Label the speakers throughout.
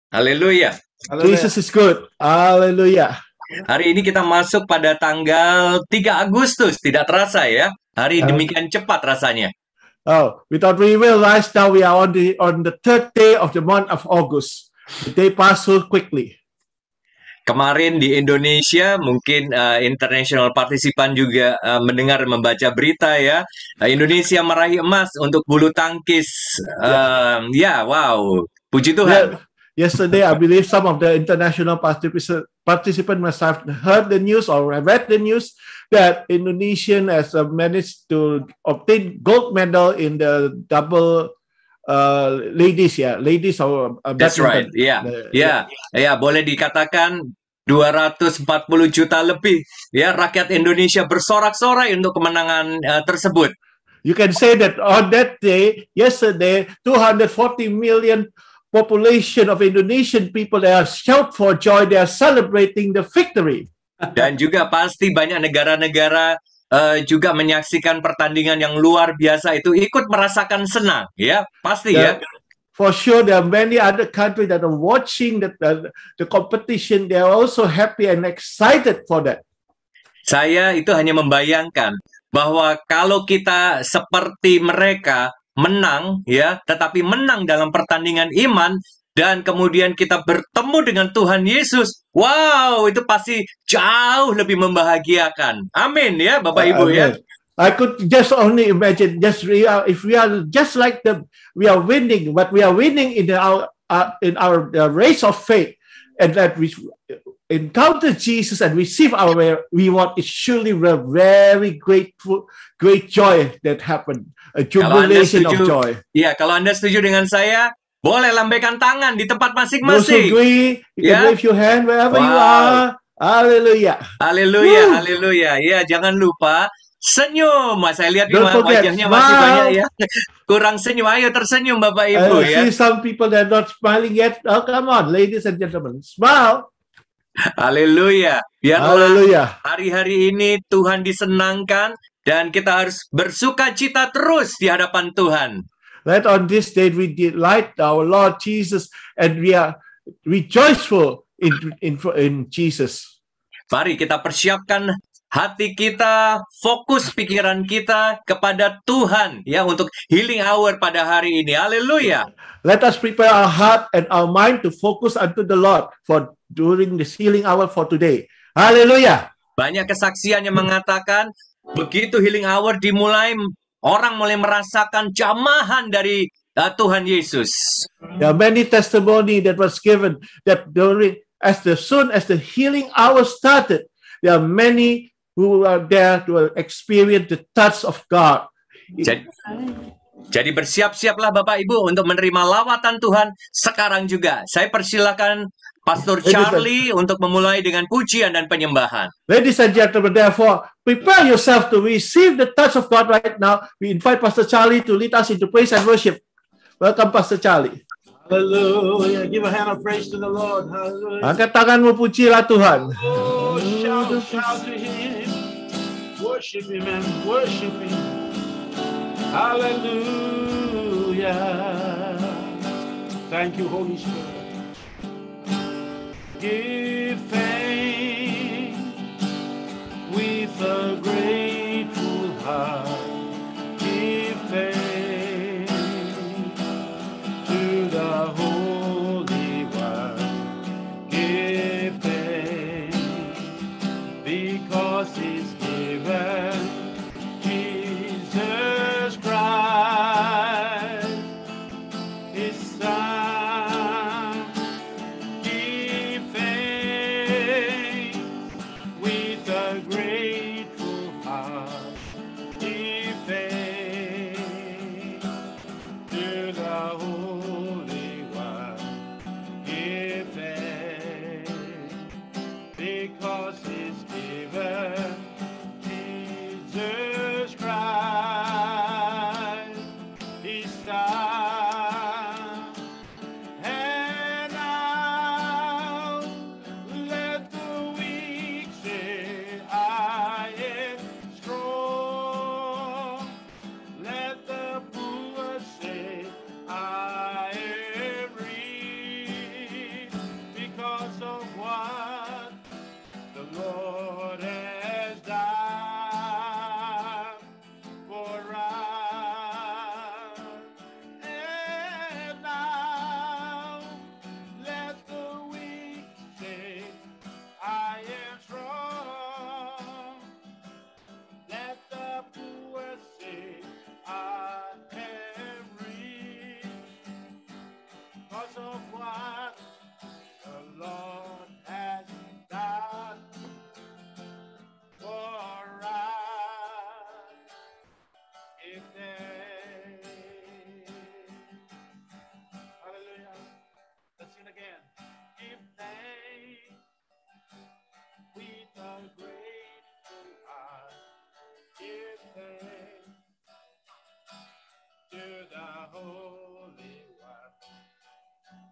Speaker 1: Haleluya.
Speaker 2: Jesus is good. Hallelujah.
Speaker 1: Hari ini kita masuk pada tanggal 3 Agustus. Tidak terasa ya. Hari demikian cepat rasanya.
Speaker 2: Oh, we thought we realized now we are on the third day of the month of August. The day passed so quickly.
Speaker 1: Kemarin di Indonesia mungkin international partisipan juga mendengar membaca berita ya. Indonesia meraih emas untuk bulu tangkis. Ya, wow. Puji Tuhan.
Speaker 2: Yesterday, I believe some of the international participants must have heard the news or read the news that Indonesian has managed to obtain gold medal in the double ladies.
Speaker 1: That's right. Ya, boleh dikatakan 240 juta lebih ya rakyat Indonesia bersorak-sorai untuk kemenangan tersebut.
Speaker 2: You can say that on that day, yesterday, 240 million population of Indonesian people, they are shout for joy, they are celebrating the victory.
Speaker 1: Dan juga pasti banyak negara-negara juga menyaksikan pertandingan yang luar biasa itu, ikut merasakan senang, ya pasti ya.
Speaker 2: For sure, there are many other countries that are watching the competition. They are also happy and excited for that.
Speaker 1: Saya itu hanya membayangkan bahwa kalau kita seperti mereka menang ya, tetapi menang dalam pertandingan iman dan kemudian kita bertemu dengan Tuhan Yesus. Wow, itu pasti jauh lebih membahagiakan. Amin ya, Bapak Ibu ya.
Speaker 2: I could just only imagine if we are just like them, we are winning, but we are winning in our race of faith, and that we encounter Jesus and receive our reward is surely a very great joy that happened. A jubilation of joy.
Speaker 1: Ya, kalau Anda setuju dengan saya, boleh lambaikan tangan di tempat masing-masing.
Speaker 2: Those who agree, you can wave your hand wherever you are. Hallelujah.
Speaker 1: Haleluya, haleluya. Ya, jangan lupa senyum. Saya lihat wajahnya masih banyak ya. Kurang senyum. Ayo tersenyum Bapak Ibu ya.
Speaker 2: See some people that are not smiling yet. Oh, come on, ladies and gentlemen, smile.
Speaker 1: Haleluya. Biarlah hari-hari ini Tuhan disenangkan dan kita harus bersuka cita terus di hadapan Tuhan.
Speaker 2: Let on this day we delight our Lord Jesus and we are rejoiceful in Jesus.
Speaker 1: Mari kita persiapkan hati kita, fokus pikiran kita kepada Tuhan ya untuk healing hour pada hari ini. Haleluya.
Speaker 2: Let us prepare our heart and our mind to focus unto the Lord for during this healing hour for today. Haleluya.
Speaker 1: Banyak kesaksian yang mengatakan begitu healing hour dimulai, orang mulai merasakan jamahan dari Tuhan Yesus.
Speaker 2: There are many testimony that was given that as soon as the healing hour started, there are many who are there to experience the touch of God.
Speaker 1: Jadi bersiap-siaplah Bapak Ibu untuk menerima lawatan Tuhan sekarang juga. Saya persilakan Pastor Charlie untuk memulai dengan pujian dan penyembahan.
Speaker 2: Ladies and gentlemen, therefore, prepare yourself to receive the touch of God right now. We invite Pastor Charlie to lead us into praise and worship. Welcome, Pastor Charlie.
Speaker 3: Hallelujah. Give a hand of praise to the Lord. Hallelujah.
Speaker 2: Angkat tanganmu, pujilah Tuhan.
Speaker 3: Oh, shout to Him. Worship Him and worship Him. Hallelujah. Thank you, Holy Spirit. Give thanks with a grateful heart. Give thanks to the Holy One. Give thanks because He's given Jesus Christ, His Son. Give thanks Give thanks with a grateful heart. Give thanks to the Holy One.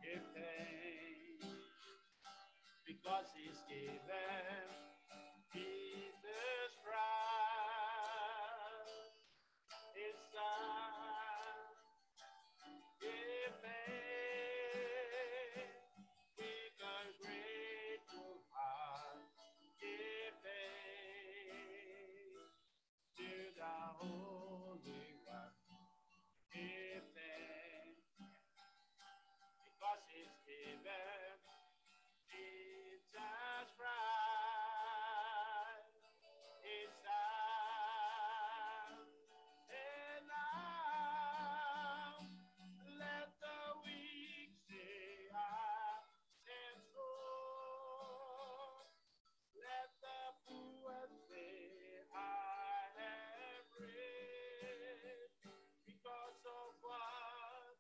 Speaker 3: Give thanks because He's given Jesus Christ, His Son. Give thanks with a grateful heart. Give thanks to the Holy One. Give thanks because He's given Jesus Christ, His Son. And now let the weak say, I am strong. Let the poor say, I am rich because of what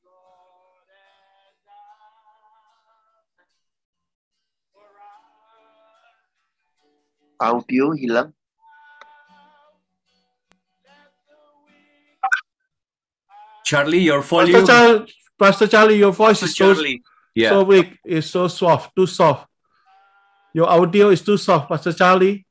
Speaker 3: Lord has done for us.
Speaker 4: Audio hilang.
Speaker 3: Let the weak
Speaker 1: Charlie, your volume.
Speaker 2: Pastor Charlie, your voice is so,
Speaker 1: Charlie. Yeah.
Speaker 2: so weak. It's so soft, too soft. Your audio is too soft, Pastor Charlie.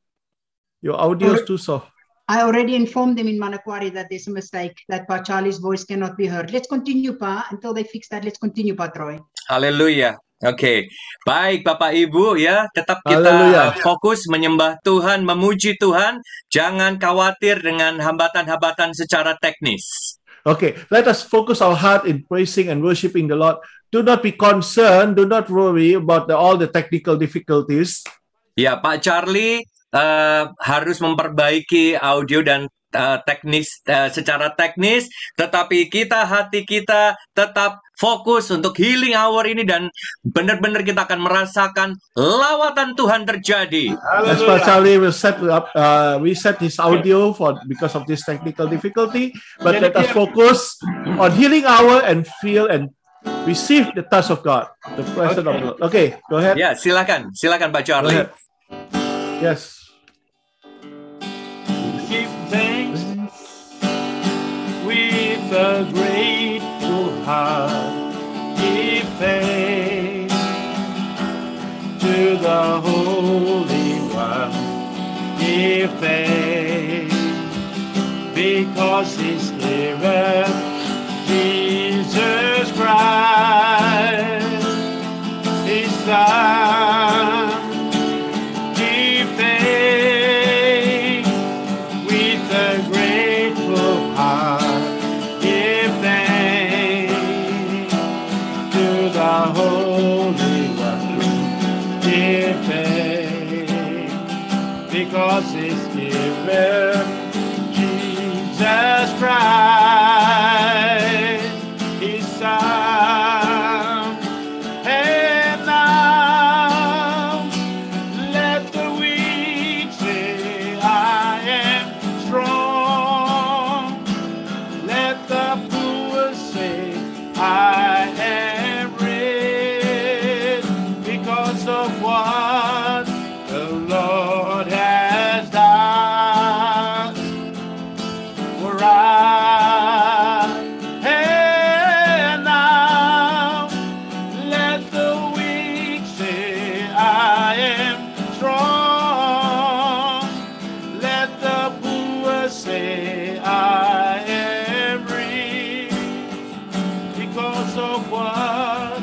Speaker 2: Your audio is too soft.
Speaker 5: I already informed them in Manokwari that there's a mistake, that Pa Charlie's voice cannot be heard. Let's continue, Pa. Until they fix that, let's continue, Pa Troy.
Speaker 1: Haleluya. Oke, baik Bapak Ibu ya, tetap kita
Speaker 2: Haleluya.
Speaker 1: fokus menyembah Tuhan, memuji Tuhan, jangan khawatir dengan hambatan-hambatan secara teknis.
Speaker 2: Okay, let us focus our heart in praising and worshiping the Lord. Do not be concerned, do not worry about all the technical difficulties.
Speaker 1: Ya, Pak Charlie harus memperbaiki audio dan secara teknis, tetapi hati kita tetap fokus untuk healing hour ini dan benar-benar kita akan merasakan lawatan Tuhan terjadi.
Speaker 2: As Pastor Charlie will set up, we set his audio because of this technical difficulty, but let us focus on healing hour and feel and receive the touch of God, the presence of the Lord. Okay, go ahead.
Speaker 1: Ya, silakan Pak
Speaker 2: Go
Speaker 1: Charlie.
Speaker 2: ahead. Yes.
Speaker 3: give thanks with a grateful heart. Give thanks to the Holy One. Give thanks because He's given Jesus Christ, His Son. Give thanks with a grateful heart. Give thanks to the Holy One. Give thanks because He's given Jesus Christ, His Son. And now let the weak say, I am strong. Let the poor say, I am rich because of what the Lord has done for us. And now let the weak say, I am strong. Let the poor say, I am rich because of what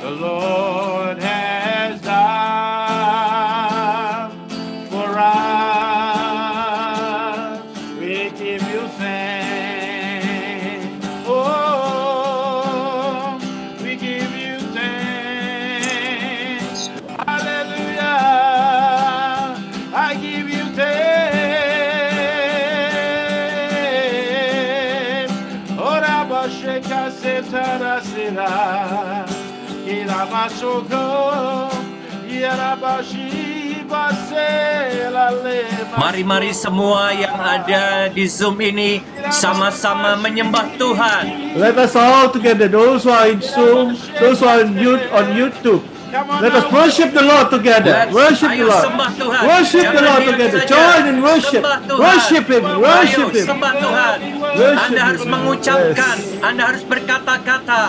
Speaker 3: the Lord has done for us. We give you thanks. Oh, we give you thanks. Hallelujah. I give you thanks. Ora basheka setara sira. Ira basoko. Ira bashi basela lema.
Speaker 1: Mari semua yang ada di Zoom ini sama-sama menyembah Tuhan.
Speaker 2: Let us all together, those who are in Zoom, those who are on YouTube,
Speaker 3: Come on
Speaker 2: Let us
Speaker 3: now.
Speaker 2: worship the Lord together. Worship the
Speaker 1: Ayo
Speaker 2: Lord.
Speaker 1: sembah Tuhan.
Speaker 2: Worship the
Speaker 1: Jangan
Speaker 2: Lord
Speaker 1: diam
Speaker 2: together.
Speaker 1: saja.
Speaker 2: Join in worship.
Speaker 1: Sembah Tuhan.
Speaker 2: Worship Him. Worship
Speaker 1: Ayo
Speaker 2: Him.
Speaker 1: sembah Tuhan.
Speaker 2: Worship
Speaker 1: Anda harus
Speaker 2: Him.
Speaker 1: mengucapkan,
Speaker 2: Yes.
Speaker 1: Anda harus berkata-kata.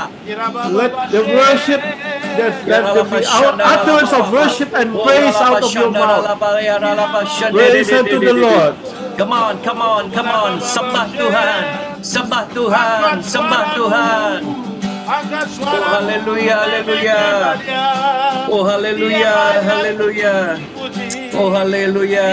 Speaker 2: Let the worship, let there be our utterance of worship and praise out of your mouth. Praise unto the Lord.
Speaker 1: Come on, come on, come on. Sembah Tuhan. Sembah Tuhan. Sembah Tuhan. Oh haleluya, haleluya. Oh haleluya, haleluya. Oh haleluya.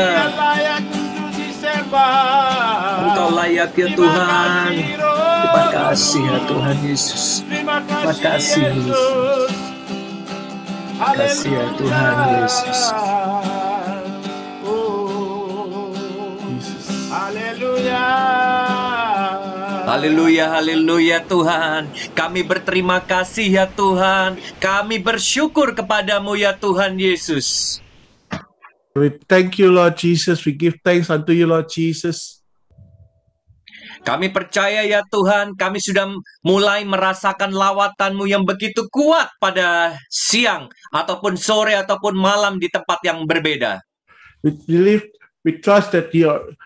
Speaker 1: Engkau layak ya Tuhan. Terima kasih ya Tuhan Yesus. Terima kasih Yesus. Terima kasih ya Tuhan Yesus. Haleluya, haleluya Tuhan. Kami berterima kasih ya Tuhan. Kami bersyukur kepadamu ya Tuhan Yesus.
Speaker 2: We thank you, Lord Jesus. We give thanks unto you, Lord Jesus.
Speaker 1: Kami percaya ya Tuhan, kami sudah mulai merasakan lawatan-Mu yang begitu kuat pada siang, ataupun sore, ataupun malam di tempat yang berbeda.
Speaker 2: We believe, we trust that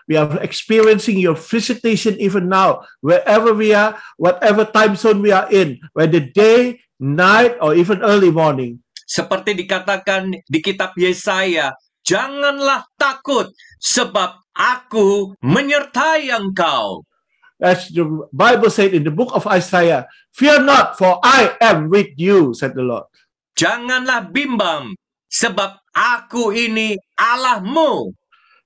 Speaker 2: we are experiencing your visitation even now, wherever we are, whatever time zone we are in, whether day, night, or even early morning.
Speaker 1: Seperti dikatakan di kitab Yesaya, janganlah takut, sebab aku menyertai engkau.
Speaker 2: As the Bible said in the book of Isaiah, fear not, for I am with you, said the Lord.
Speaker 1: Janganlah bimbang, sebab aku ini Allahmu.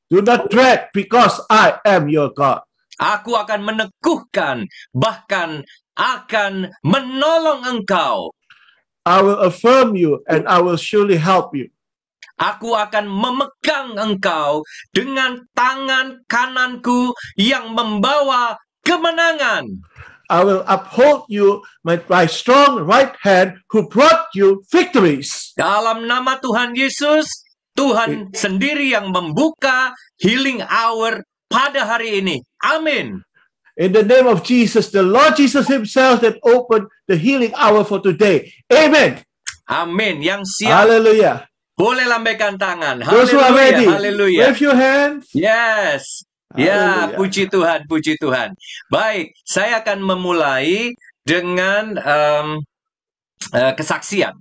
Speaker 2: Do not dread, because I am your God.
Speaker 1: Aku akan meneguhkan, bahkan akan menolong engkau.
Speaker 2: I will affirm you, and I will surely help you.
Speaker 1: Aku akan memegang engkau dengan tangan kananku yang membawa kemenangan.
Speaker 2: I will uphold you with my strong right hand who brought you victories.
Speaker 1: Dalam nama Tuhan Yesus, Tuhan sendiri yang membuka healing hour pada hari ini. Amin.
Speaker 2: In the name of Jesus, the Lord Jesus himself that opened the healing hour for today. Amen.
Speaker 1: Amin. Yang siap
Speaker 2: Hallelujah.
Speaker 1: boleh lambaikan tangan.
Speaker 2: Those who are ready,
Speaker 1: Haleluya.
Speaker 2: wave your hands.
Speaker 1: Yes. Ya,
Speaker 2: Haleluya.
Speaker 1: puji Tuhan, puji Tuhan. Baik, saya akan memulai dengan kesaksian.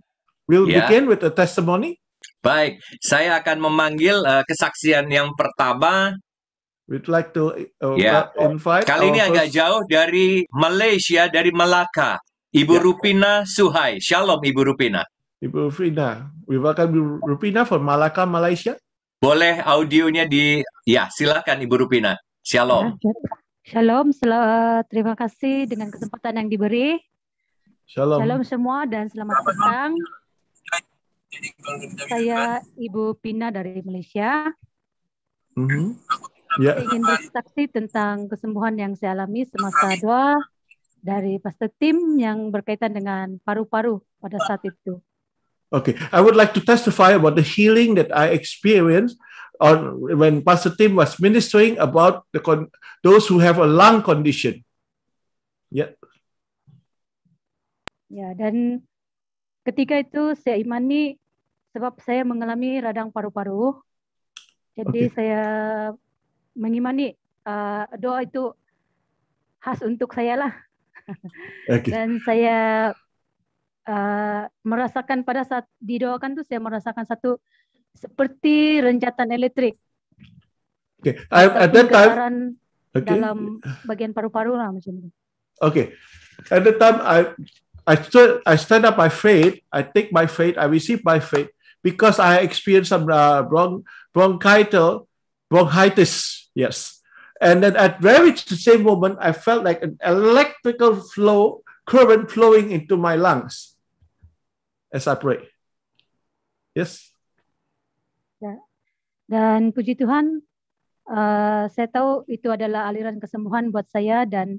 Speaker 2: We'll
Speaker 1: Yeah.
Speaker 2: begin with a testimony.
Speaker 1: Baik, saya akan memanggil kesaksian yang pertama.
Speaker 2: We'd like to
Speaker 1: Ya.
Speaker 2: invite
Speaker 1: Kali ini
Speaker 2: our
Speaker 1: agak
Speaker 2: first-
Speaker 1: jauh, dari Malaysia, dari Melaka. Ibu
Speaker 2: Ya.
Speaker 1: Rupina Suhai. Shalom Ibu Rupina.
Speaker 2: Ibu Rupina. We welcome Ibu Rupina from Malacca, Malaysia.
Speaker 1: Boleh audionya ya silakan Ibu Rupina. Shalom.
Speaker 6: Shalom, terima kasih dengan kesempatan yang diberi.
Speaker 2: Shalom.
Speaker 6: Shalom semua dan selamat datang. Saya Ibu Pina dari Malaysia.
Speaker 2: Mhm. Ya.
Speaker 6: Saya ingin bersaksi tentang kesembuhan yang saya alami semasa doa dari Pastor Tim yang berkaitan dengan paru-paru pada saat itu.
Speaker 2: Okay, I would like to testify about the healing that I experienced on when Pastor Tim was ministering about those who have a lung condition. Yeah.
Speaker 6: Ya, dan ketika itu saya imani sebab saya mengalami radang paru-paru. Jadi saya mengimani doa itu khas untuk saya lah.
Speaker 2: Okay.
Speaker 6: Dan saya merasakan pada saat didoakan tuh saya merasakan satu seperti renjatan elektrik.
Speaker 2: Okay. At that time, okay.
Speaker 6: Dalam bagian paru-paru lah macam itu.
Speaker 2: Okay. At that time, I stand up by faith. I take my faith. I receive by faith because I experienced some bronchitis. Yes. And then at the same moment, I felt like an electrical current flowing into my lungs as I pray. Yes.
Speaker 6: Ya. Dan puji Tuhan, saya tahu itu adalah aliran kesembuhan buat saya dan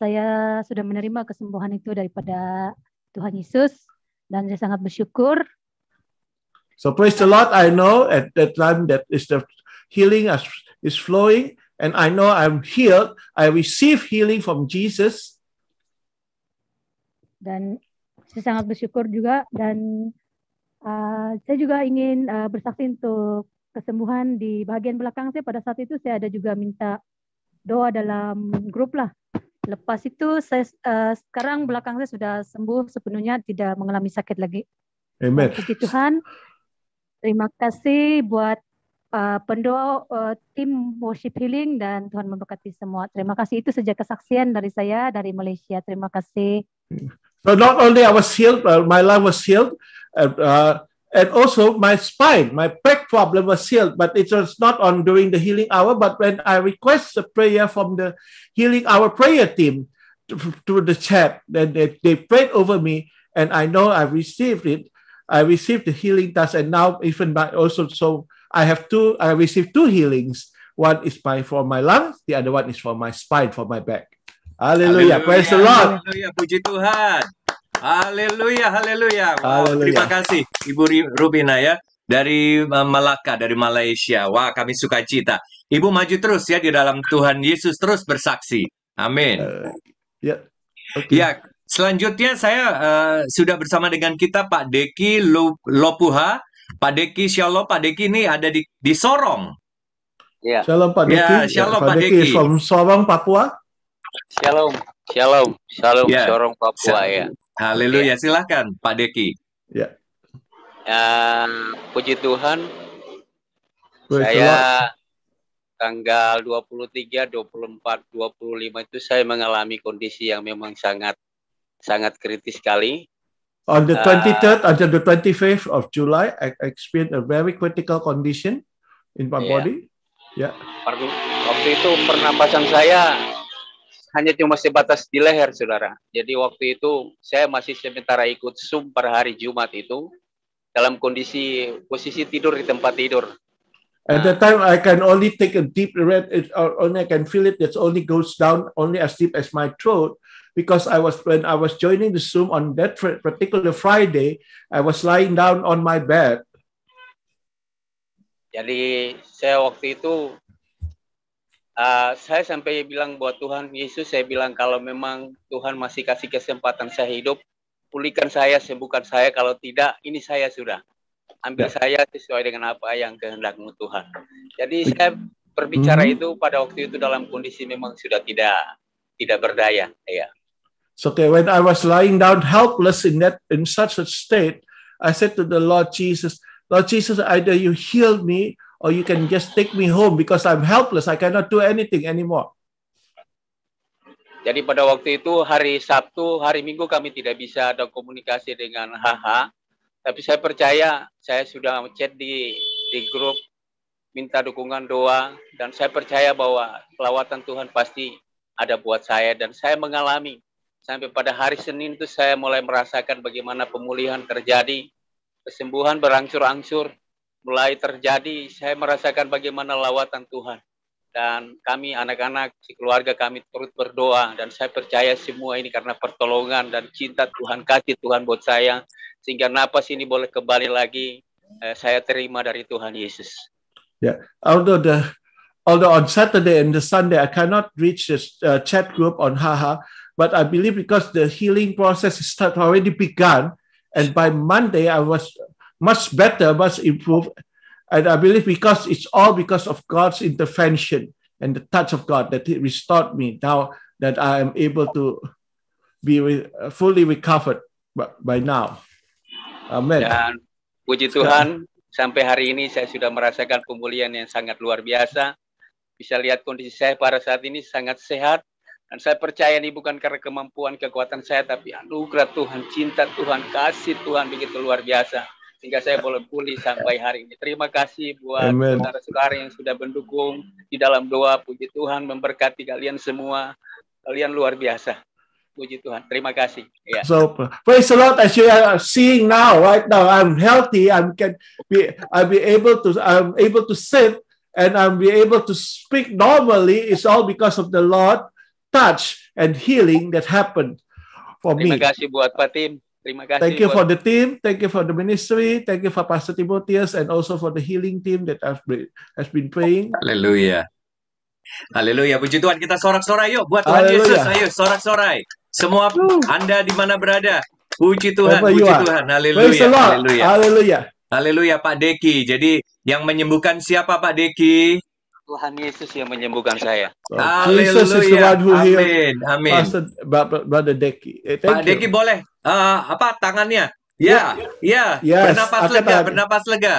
Speaker 6: saya sudah menerima kesembuhan itu daripada Tuhan Yesus dan saya sangat bersyukur.
Speaker 2: So praise the Lord. I know at that time that is the healing is flowing, and I know I'm healed. I receive healing from Jesus.
Speaker 6: Dan saya sangat bersyukur juga dan Saya juga ingin bersaksi untuk kesembuhan di bagian belakang saya. Pada saat itu saya ada juga minta doa dalam grup lah. Lepas itu saya sekarang belakang saya sudah sembuh sepenuhnya, tidak mengalami sakit lagi.
Speaker 2: Amen.
Speaker 6: Puji Tuhan. Terima kasih buat pendoa tim worship healing, dan Tuhan memberkati semua. Terima kasih, itu saja kesaksian dari saya dari Malaysia. Terima kasih.
Speaker 2: So not only I was healed, my lung was healed, and also my spine, my back problem was healed, but it was not on during the healing hour, but when I request a prayer from the healing hour prayer team to the chat, then they prayed over me, and I know I received it. I received the healing touch, and now even so I received 2 healings. One is for my lungs, the other one is for my spine, for my back. Hallelujah. Praise the Lord.
Speaker 1: Haleluya, puji Tuhan. Haleluya, haleluya. Wow,
Speaker 2: Haleluya.
Speaker 1: terima kasih Ibu Rubina ya, dari Melaka, dari Malaysia. Wah, kami sukacita. Ibu maju terus ya di dalam Tuhan Yesus, terus bersaksi. Amin.
Speaker 2: Yeah. Okay.
Speaker 1: Ya, selanjutnya saya sudah bersama dengan kita Pak Deki Lopuha. Pak Deki, Shalom. Pak Deki ini ada di Sorong.
Speaker 7: Ya,
Speaker 2: Shalom Pak Deki.
Speaker 1: Ya, shalom Pak
Speaker 2: Deki
Speaker 1: Deki.
Speaker 2: from Sorong, Papua.
Speaker 7: shalom
Speaker 1: Ya.
Speaker 7: Sorong Papua ya.
Speaker 1: Haleluya, silahkan Pak Deki.
Speaker 2: Ya.
Speaker 7: Puji Tuhan,
Speaker 2: Praise the Lord.
Speaker 7: saya tanggal 23, 24, 25 itu saya mengalami kondisi yang memang sangat kritis sekali.
Speaker 2: On the 23rd until the 25th of July, I experienced a very critical condition in my
Speaker 7: Yeah.
Speaker 2: body. Ya.
Speaker 7: Waktu itu pernapasan saya hanya cuma sebatas di leher, saudara. Jadi waktu itu saya masih sementara ikut Zoom per hari Jumat itu dalam posisi tidur di tempat tidur.
Speaker 2: At that time, I can only take a deep breath. Only I can feel it. It only goes down only as deep as my throat. Because when I was joining the Zoom on that particular Friday, I was lying down on my bed.
Speaker 7: Jadi saya waktu itu saya sampai bilang buat Tuhan Yesus, saya bilang kalau memang Tuhan masih kasih kesempatan saya hidup, pulihkan saya, sembuhkan saya. Kalau tidak, ini saya sudah. Ambil saya sesuai dengan apa yang kehendak-Mu Tuhan. Jadi saya berbicara itu pada waktu itu dalam kondisi memang sudah tidak berdaya. Ya.
Speaker 2: So okay, when I was lying down helpless in such a state, I said to the Lord Jesus, either you heal me or you can just take me home because I'm helpless. I cannot do anything anymore.
Speaker 7: Jadi pada waktu itu hari Sabtu, hari Minggu kami tidak bisa ada komunikasi dengan HH. Tapi saya percaya, saya sudah chat di grup, minta dukungan doa, dan saya percaya bahwa pelawatan Tuhan pasti ada buat saya, dan saya mengalami. Sampai pada hari Senin itu saya mulai merasakan bagaimana pemulihan terjadi, kesembuhan berangsur-angsur mulai terjadi. Saya merasakan bagaimana lawatan Tuhan. Dan kami anak-anak, keluarga kami turut berdoa, dan saya percaya semua ini karena pertolongan dan cinta Tuhan, kasih Tuhan buat saya, sehingga napas ini boleh kembali lagi. Saya terima dari Tuhan Yesus.
Speaker 2: Yeah, although on Saturday and the Sunday I cannot reach this chat group on HaHa, but I believe because the healing process has already begun, and by Monday I was much better, much improved. And I believe because it's all because of God's intervention and the touch of God that He restored me. Now that I am able to be fully recovered by now. Amen.
Speaker 7: Dan puji Tuhan, sampai hari ini saya sudah merasakan pemulihan yang sangat luar biasa. Bisa lihat kondisi saya pada saat ini sangat sehat. Dan saya percaya ini bukan karena kemampuan, kekuatan saya, tapi anugerah Tuhan, cinta Tuhan, kasih Tuhan begitu luar biasa. Sehingga saya boleh pulih sampai hari ini. Terima kasih buat saudara-saudara yang sudah mendukung di dalam doa. Puji Tuhan memberkati kalian semua. Kalian luar biasa. Puji Tuhan. Terima kasih. Yeah.
Speaker 2: So praise the Lord. As you are seeing now, right now, I'm healthy. I'm able to sit and I'm be able to speak normally. It's all because of the Lord touch and healing that happened for me.
Speaker 7: Terima kasih buat Pak Tim. Terima kasih.
Speaker 2: Thank you for the team. Thank you for the ministry. Thank you for Pastor Timotheus and also for the healing team that has been praying.
Speaker 1: Haleluya. Haleluya. Puji Tuhan, kita sorak-sorai yuk buat Tuhan Yesus. Ayo sorak-sorai. Semua Anda di mana berada, Puji Tuhan,
Speaker 2: Wherever you
Speaker 1: puji
Speaker 2: are.
Speaker 1: Tuhan.
Speaker 2: Praise the
Speaker 1: Haleluya,
Speaker 2: Lord.
Speaker 1: haleluya.
Speaker 2: Hallelujah.
Speaker 1: Haleluya, Pak Deki. Jadi yang menyembuhkan siapa, Pak Deki?
Speaker 7: Tuhan Yesus yang menyembuhkan saya.
Speaker 2: So, Jesus is the
Speaker 1: Haleluya.
Speaker 2: one who healed
Speaker 1: Amin, amin.
Speaker 2: Pastor Brother Deki.
Speaker 1: Pak
Speaker 2: Thank
Speaker 1: Deki
Speaker 2: you.
Speaker 1: boleh apa tangannya? Ya, ya.
Speaker 2: Yes,
Speaker 1: Bernapas
Speaker 2: angkat
Speaker 1: lega,
Speaker 2: tangan.
Speaker 1: bernapas lega.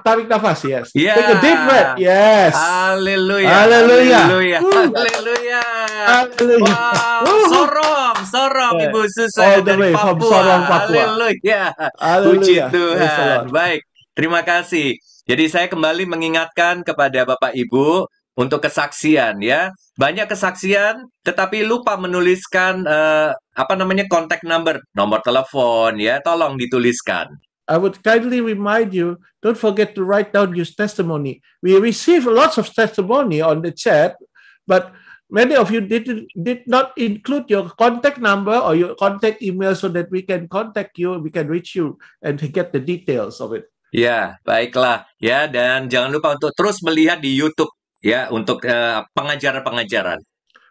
Speaker 2: Tarik nafas, yes.
Speaker 1: Ya.
Speaker 2: Take a deep breath, yes.
Speaker 1: Haleluya.
Speaker 2: Haleluya.
Speaker 1: Haleluya.
Speaker 2: Woo.
Speaker 1: Haleluya.
Speaker 2: Hallelujah.
Speaker 1: Wow,
Speaker 2: Woo.
Speaker 1: sorong
Speaker 2: Yeah.
Speaker 1: Ibu Susan
Speaker 2: All the
Speaker 1: dari
Speaker 2: way from
Speaker 1: Papua.
Speaker 2: Sorong, Papua.
Speaker 1: Haleluya. Puji
Speaker 2: Hallelujah. Praise the
Speaker 1: Tuhan.
Speaker 2: Lord.
Speaker 1: Baik, terima kasih. Jadi saya kembali mengingatkan kepada Bapak Ibu untuk kesaksian ya. Banyak kesaksian tetapi lupa menuliskan kontak nomor telepon ya, tolong dituliskan.
Speaker 2: I would kindly remind you, don't forget to write down your testimony. We receive lots of testimony on the chat, but many of you did not include your contact number or your contact email so that we can contact you, we can reach you and get the details of it.
Speaker 1: Ya, baiklah ya, dan jangan lupa untuk terus melihat di YouTube ya untuk pengajaran-pengajaran.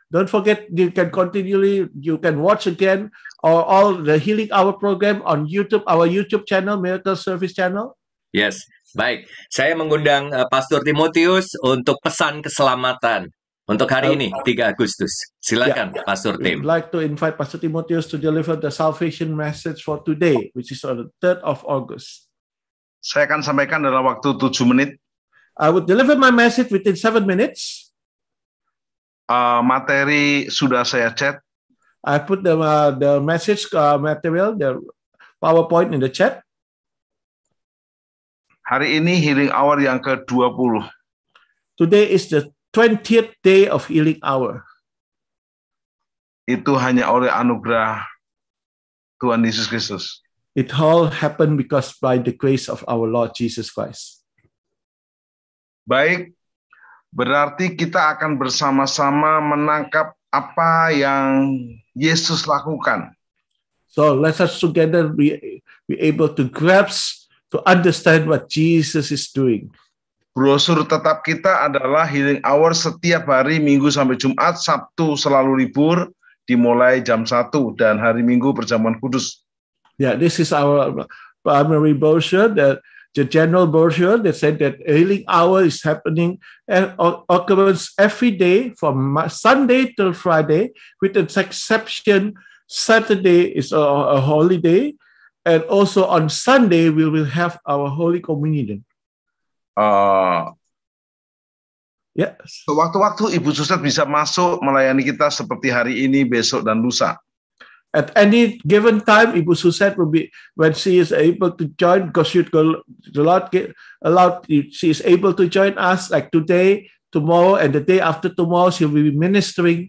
Speaker 2: Don't forget, you can watch again all the Healing Hour program on YouTube, our YouTube channel, Miracle Service Channel.
Speaker 1: Yes, baik. Saya mengundang Pastor Timotius untuk pesan keselamatan untuk hari ini, 3 Agustus. Silakan, Pastor
Speaker 2: We'd
Speaker 1: Tim.
Speaker 2: like to invite Pastor Timotius to deliver the salvation message for today, which is on the 3rd of August.
Speaker 3: Saya akan sampaikan dalam waktu 7 menit.
Speaker 2: I would deliver my message within 7 minutes.
Speaker 3: Materi sudah saya chat.
Speaker 2: I put the message material, the PowerPoint in the chat.
Speaker 3: Hari ini Healing Hour yang ke-20.
Speaker 2: Today is the 20th day of Healing Hour.
Speaker 3: Itu hanya oleh anugerah Tuhan Yesus Kristus.
Speaker 2: It all happened because by the grace of our Lord Jesus Christ.
Speaker 3: Baik, berarti kita akan bersama-sama menangkap apa yang Yesus lakukan.
Speaker 2: So let us together be able to grasp, to understand what Jesus is doing.
Speaker 3: Brosur tetap kita adalah Healing Hour setiap hari Minggu sampai Jumat, Sabtu selalu libur, dimulai jam 1 dan hari Minggu perjamuan kudus.
Speaker 2: Yeah, this is our primary brochure, the general brochure that said that Healing Hour is happening and occurs every day from Sunday till Friday, with an exception. Saturday is a holiday, and also on Sunday we will have our Holy Communion. Yes.
Speaker 3: Sewaktu-waktu Ibu Suset bisa masuk melayani kita seperti hari ini, besok, dan lusa.
Speaker 2: At any given time, Ibu Suset will be, when she is able to join, because the Lord allowed, she is able to join us like today, tomorrow, and the day after tomorrow, she will be ministering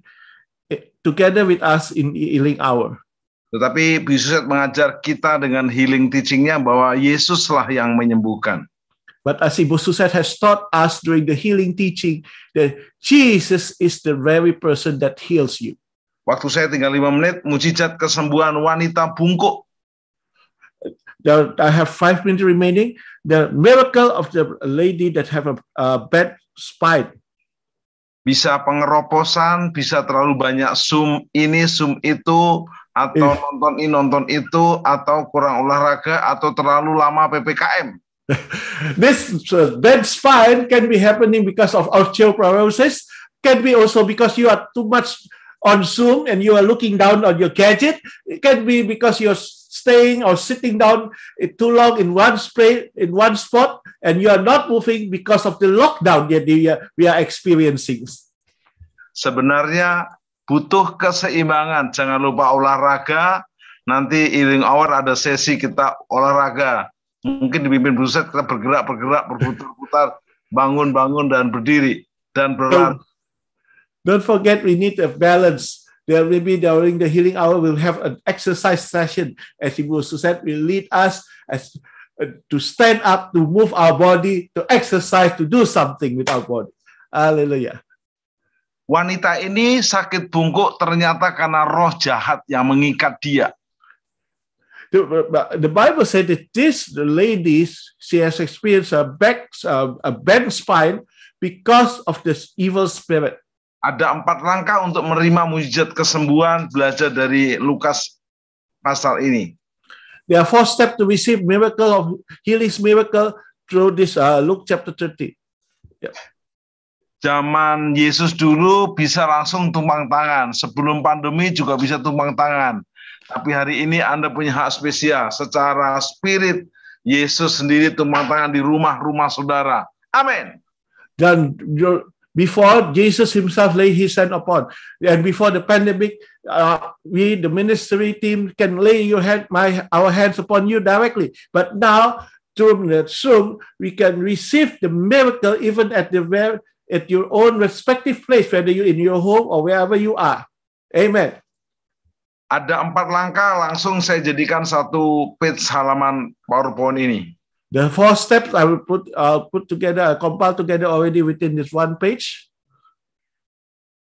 Speaker 2: together with us in Healing Hour.
Speaker 3: Tetapi Ibu Suset mengajar kita dengan healing teaching-nya bahwa Yesuslah yang menyembuhkan.
Speaker 2: But as Ibu Suset has taught us during the healing teaching, that Jesus is the very person that heals you.
Speaker 3: Waktu saya tinggal 5 menit, mujizat kesembuhan wanita bungkuk.
Speaker 2: I have 5 minutes remaining. The miracle of the lady that have a bad spine.
Speaker 3: Bisa pengeroposan, bisa terlalu banyak Zoom ini, Zoom itu, atau nonton ini, nonton itu, atau kurang olahraga, atau terlalu lama PPKM.
Speaker 2: This bad spine can be happening because of osteoporosis, can be also because you are too much on Zoom and you are looking down on your gadget. It can be because you're staying or sitting down too long in one spot and you are not moving because of the lockdown that we are experiencing.
Speaker 3: Sebenarnya butuh keseimbangan. Jangan lupa olahraga. Nanti Healing Hour ada sesi kita olahraga. Mungkin dipimpin Buset kita bergerak, berputar-putar, bangun, dan berdiri dan berlari.
Speaker 2: Don't forget, we need a balance. There will be during the Healing Hour, we'll have an exercise session. As Ibu Suset will lead us to stand up, to move our body, to exercise, to do something with our body. Hallelujah.
Speaker 3: Wanita ini sakit bungkuk ternyata karena roh jahat yang mengikat dia.
Speaker 2: The Bible said that the lady, she has experienced a bad spine because of this evil spirit.
Speaker 3: Ada 4 langkah untuk menerima mujizat kesembuhan, belajar dari Lukas pasal ini.
Speaker 2: There are 4 steps to receive miracle of healing miracle through this Luke chapter 30.
Speaker 3: Zaman Yesus dulu bisa langsung tumpang tangan. Sebelum pandemi juga bisa tumpang tangan. Tapi hari ini Anda punya hak spesial. Secara spirit, Yesus sendiri tumpang tangan di rumah-rumah saudara. Amin.
Speaker 2: Then before Jesus himself lay his hand upon, and before the pandemic, we, the ministry team, can lay our hands upon you directly. But now, through the Zoom, we can receive the miracle even at your own respective place, whether you're in your home or wherever you are. Amen.
Speaker 3: Ada 4 langkah, langsung saya jadikan satu page halaman PowerPoint ini.
Speaker 2: The 4 steps I will put together, compile together already within this 1 page.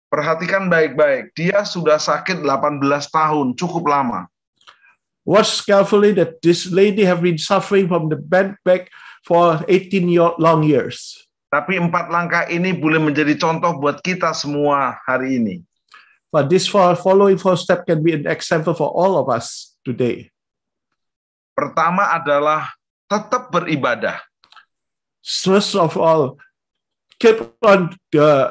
Speaker 3: Perhatikan baik-baik. Dia sudah sakit 18 tahun, cukup lama.
Speaker 2: Watch carefully that this lady have been suffering from the bad back for 18 long years.
Speaker 3: Tapi 4 langkah ini boleh menjadi contoh buat kita semua hari ini.
Speaker 2: But this following 4 steps can be an example for all of us today.
Speaker 3: Pertama adalah tetap beribadah.
Speaker 2: First of all, keep on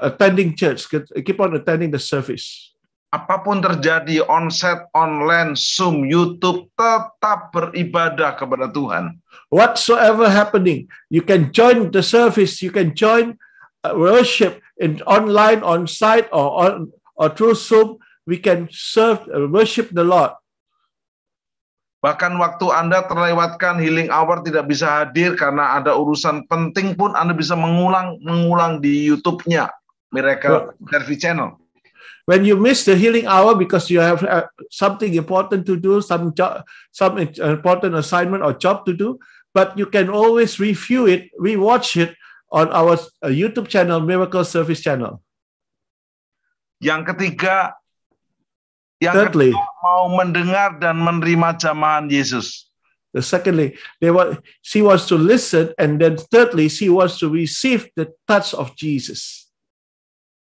Speaker 2: attending church, keep on attending the service.
Speaker 3: Apapun terjadi, onsite, online, Zoom, YouTube, tetap beribadah kepada Tuhan.
Speaker 2: Whatsoever happening, you can join the service, you can join worship in online, on site, or through Zoom. We can serve, worship the Lord.
Speaker 3: Bahkan waktu Anda terlewatkan healing hour tidak bisa hadir karena ada urusan penting pun Anda bisa mengulang di YouTube-nya Miracle Service Channel.
Speaker 2: When you miss the healing hour because you have something important to do, some important assignment or job to do, but you can always review it, rewatch it on our YouTube channel, Miracle Service Channel.
Speaker 3: Yang ketiga,
Speaker 2: Thirdly,
Speaker 3: mau mendengar dan menerima jamahan Yesus.
Speaker 2: Secondly, she wants to listen, and then thirdly, she wants to receive the touch of Jesus.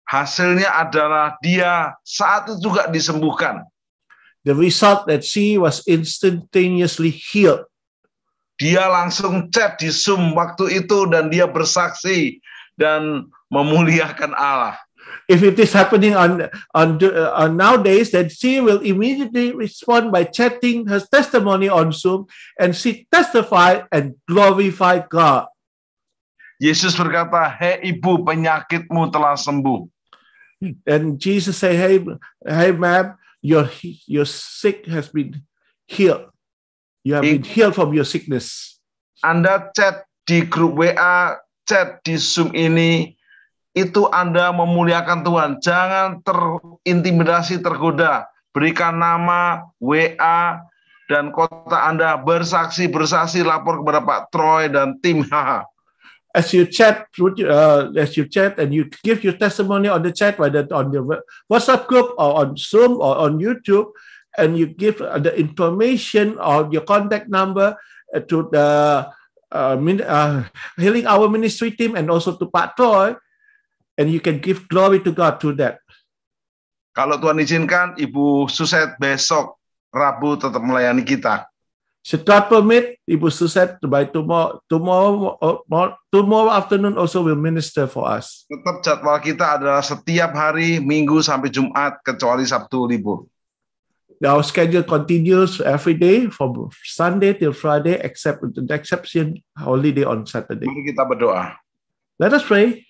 Speaker 3: Hasilnya adalah dia saat itu juga disembuhkan.
Speaker 2: The result that she was instantaneously healed.
Speaker 3: Dia langsung chat di Zoom waktu itu dan dia bersaksi dan memuliakan Allah.
Speaker 2: If it is happening on nowadays, then she will immediately respond by chatting her testimony on Zoom, and she testify and glorify God.
Speaker 3: Yesus berkata, "Hei ibu, penyakitmu telah sembuh."
Speaker 2: And Jesus say, "Hey, ma'am, your sick has been healed. You have been healed from your sickness."
Speaker 3: Anda chat di grup WA, chat di Zoom ini, itu Anda memuliakan Tuhan. Jangan terintimidasi, tergoda. Berikan nama, WA, dan kota Anda, bersaksi, lapor kepada Pak Troy dan tim.
Speaker 2: As you chat and you give your testimony on the chat, whether on your WhatsApp group or on Zoom or on YouTube, and you give the information or your contact number to the Healing Hour ministry team and also to Pak Troy, and you can give glory to God through that.
Speaker 3: Kalau Tuhan izinkan, Ibu Suset besok Rabu tetap melayani kita.
Speaker 2: Should God permit, Ibu Suset by tomorrow afternoon also will minister for us.
Speaker 3: Tetap jadwal kita adalah setiap hari Minggu sampai Jumat kecuali Sabtu libur.
Speaker 2: Our schedule continues every day from Sunday till Friday, except with the exception holiday on Saturday.
Speaker 3: Mari kita berdoa.
Speaker 2: Let us pray.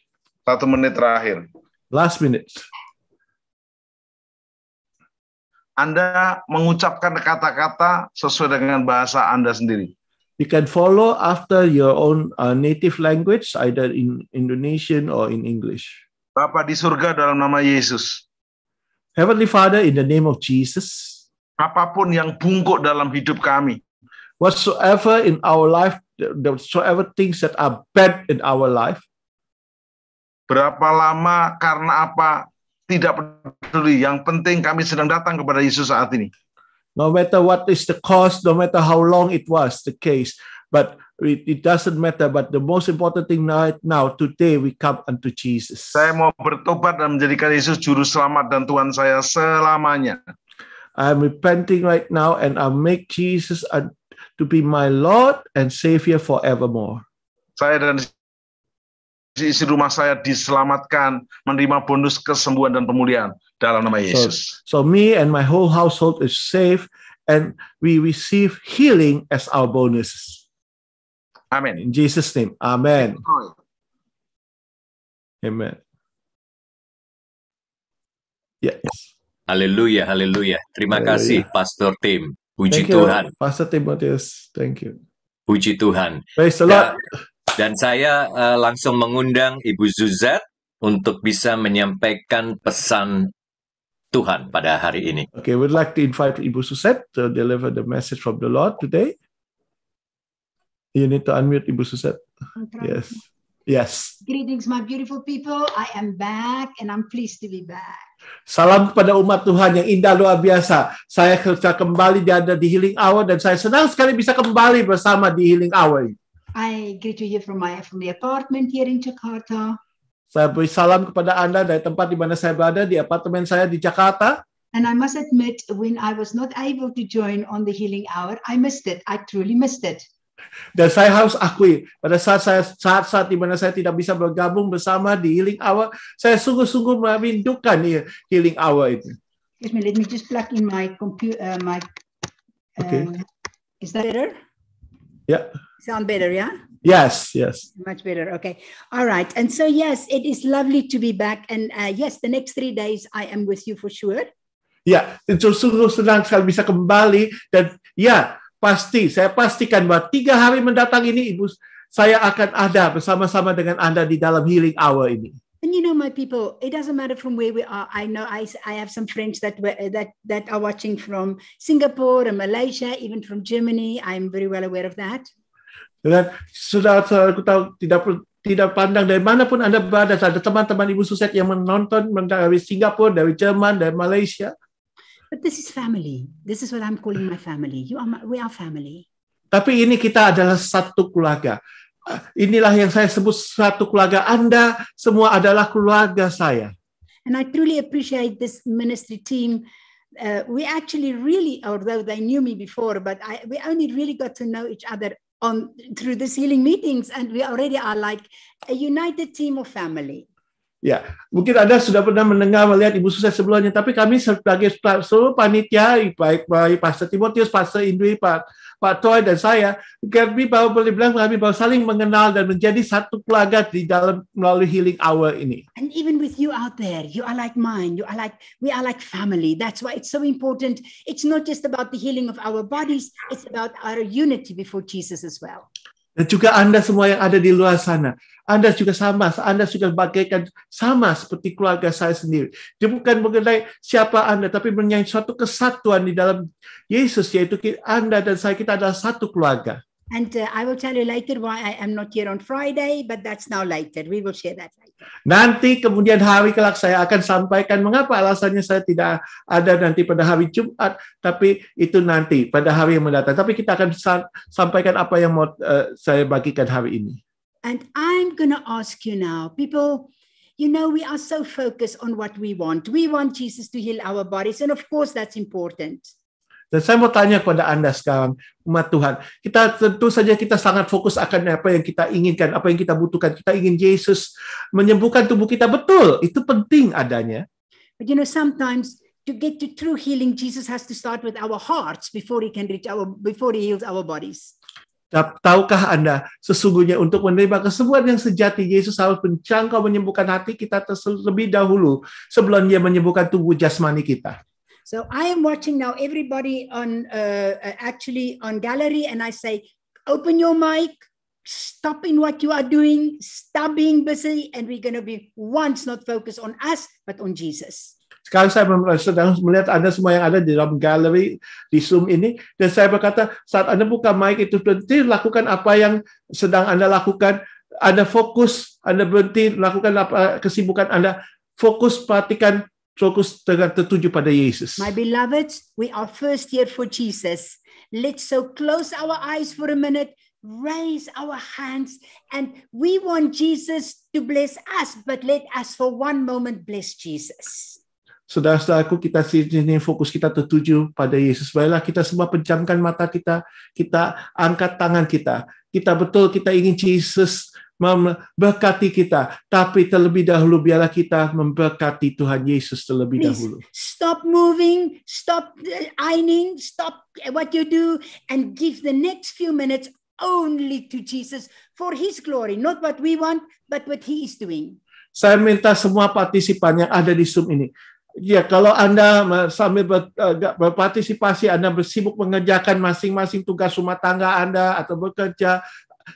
Speaker 3: 1 menit terakhir.
Speaker 2: Last minute.
Speaker 3: Anda mengucapkan kata-kata sesuai dengan bahasa Anda sendiri.
Speaker 2: You can follow after your own native language, either in Indonesian or in English.
Speaker 3: Bapa di surga, dalam nama Yesus.
Speaker 2: Heavenly Father, in the name of Jesus.
Speaker 3: Apapun yang bungkuk dalam hidup kami.
Speaker 2: Whatsoever in our life, whatsoever things that are bad in our life.
Speaker 3: Berapa lama, karena apa, tidak peduli. Yang penting kami sedang datang kepada Yesus saat ini.
Speaker 2: No matter what is the cause, no matter how long it was the case, but it doesn't matter. But the most important thing right now, today we come unto Jesus.
Speaker 3: Saya mau bertobat dan menjadikan Yesus juru selamat dan Tuhan saya selamanya.
Speaker 2: I'm repenting right now and I'll make Jesus to be my Lord and Savior forevermore.
Speaker 3: Saya dan isi rumah saya diselamatkan, menerima bonus kesembuhan dan pemulihan dalam nama Yesus.
Speaker 2: So me and my whole household is safe and we receive healing as our bonus.
Speaker 3: Amin.
Speaker 2: In Jesus' name, amen. Amen. Yes.
Speaker 1: Haleluya, haleluya. Terima kasih, Pastor Tim. Puji
Speaker 2: Thank you,
Speaker 1: Tuhan.
Speaker 2: Pastor Timotheus. Thank you.
Speaker 1: Puji Tuhan.
Speaker 2: Praise the Lord.
Speaker 1: Dan saya langsung mengundang Ibu Zuzat untuk bisa menyampaikan pesan Tuhan pada hari ini.
Speaker 2: Okay, we'd like to invite Ibu Suzette to deliver the message from the Lord today. You need to unmute Ibu Suzette. Yes. Yes.
Speaker 5: Greetings, my beautiful people. I am back and I'm pleased to be back.
Speaker 2: Salam kepada umat Tuhan yang indah luar biasa. Saya kembali di Healing Hour dan saya senang sekali bisa kembali bersama di Healing Hour.
Speaker 5: I greet you here from the apartment here in Jakarta.
Speaker 2: Saya beri salam kepada Anda dari tempat di mana saya berada, di apartemen saya di Jakarta.
Speaker 5: And I must admit, when I was not able to join on the Healing Hour, I missed it. I truly missed it.
Speaker 2: Dan saya harus akui, pada saat di mana saya tidak bisa bergabung bersama di Healing Hour, saya sungguh-sungguh merindukan Healing Hour itu.
Speaker 5: Let me just plug in my computer.
Speaker 2: Okay.
Speaker 5: Is that better?
Speaker 2: Yeah.
Speaker 5: Sound better, yeah?
Speaker 2: Yes.
Speaker 5: Much better. Okay. All right. And so, yes, it is lovely to be back. And yes, the next 3 days I am with you for sure.
Speaker 2: Ya, itu sungguh senang sekali bisa kembali. Dan ya, saya pastikan bahwa 3 hari mendatang ini, Ibu, saya akan ada bersama-sama dengan Anda di dalam Healing Hour ini.
Speaker 5: And you know, my people, it doesn't matter from where we are. I know I have some friends that are watching from Singapore and Malaysia, even from Germany. I'm very well aware of that.
Speaker 2: Dan saudara-saudaraku tahu tidak pandang dari manapun Anda berada, ada teman-teman Ibu Suzette yang menonton dari Singapura, dari Jerman, dari Malaysia.
Speaker 5: But this is family. This is what I'm calling my family. We are family.
Speaker 2: Tapi ini kita adalah satu keluarga. Inilah yang saya sebut satu keluarga. Anda semua adalah keluarga saya.
Speaker 5: And I truly appreciate this ministry team. We actually really, although they knew me before, but we only really got to know each other through these healing meetings, and we already are like a united team of family.
Speaker 2: Ya, mungkin Anda sudah pernah melihat Ibu Suzette sebelumnya, tapi kami sebagai seluruh panitia, baik Pastor Timotheus, Pastor Indri, Pak Troy dan saya, kami baru saling mengenal dan menjadi satu keluarga di dalam melalui Healing Hour ini.
Speaker 5: And even with you out there, you are like mine. We are like family. That's why it's so important. It's not just about the healing of our bodies. It's about our unity before Jesus as well.
Speaker 2: Dan juga Anda semua yang ada di luar sana, Anda juga sama, Anda sudah bagaikan sama seperti keluarga saya sendiri. Dia bukan mengenai siapa Anda, tapi mengenai suatu kesatuan di dalam Yesus, yaitu Anda dan saya, kita adalah satu keluarga.
Speaker 5: And I will tell you later why I am not here on Friday, but that's now later. We will share that later.
Speaker 2: Nanti kemudian hari kelak saya akan sampaikan mengapa alasannya saya tidak ada nanti pada hari Jumat, tapi itu nanti pada hari yang mendatang. Tapi kita akan sampaikan apa yang mau saya bagikan hari ini.
Speaker 5: And I'm going to ask you now, people, you know, we are so focused on what we want. We want Jesus to heal our bodies, and of course that's important.
Speaker 2: Dan saya mau tanya kepada Anda sekarang, umat Tuhan. Tentu saja kita sangat fokus akan apa yang kita inginkan, apa yang kita butuhkan. Kita ingin Yesus menyembuhkan tubuh kita. Betul, itu penting adanya.
Speaker 5: But you know, sometimes to get to true healing, Jesus has to start with our hearts before he heals our bodies.
Speaker 2: Tahukah Anda, sesungguhnya untuk menerima kesembuhan yang sejati, Yesus harus menyembuhkan hati kita terlebih dahulu sebelum dia menyembuhkan tubuh jasmani kita.
Speaker 5: So I am watching now everybody on actually on gallery, and I say, open your mic, stop in what you are doing, stop being busy, and we're going to be once not focused on us, but on Jesus.
Speaker 2: Sekarang saya sedang melihat Anda semua yang ada di dalam galeri di Zoom ini, dan saya berkata, saat Anda buka mic itu berhenti lakukan apa yang sedang Anda lakukan. Anda fokus, Anda berhenti lakukan kesibukan Anda, fokus perhatikan. Fokus tertuju pada Yesus.
Speaker 5: My beloveds, we are first here for Jesus. Let's so close our eyes for a minute, raise our hands, and we want Jesus to bless us, but let us for one moment bless Jesus.
Speaker 2: Saudara-saudaraku, kita sini fokus kita tertuju pada Yesus. Baiklah kita semua pejamkan mata kita, kita angkat tangan kita. Kita ingin Yesus memberkati kita, tapi terlebih dahulu biarlah kita memberkati Tuhan Yesus terlebih dahulu.
Speaker 5: Stop moving, stop ironing, stop what you do, and give the next few minutes only to Jesus for His glory, not what we want, but what He is doing.
Speaker 2: Saya minta semua partisipan yang ada di Zoom ini, ya, kalau Anda sambil berpartisipasi, Anda bersibuk mengerjakan masing-masing tugas rumah tangga Anda atau bekerja,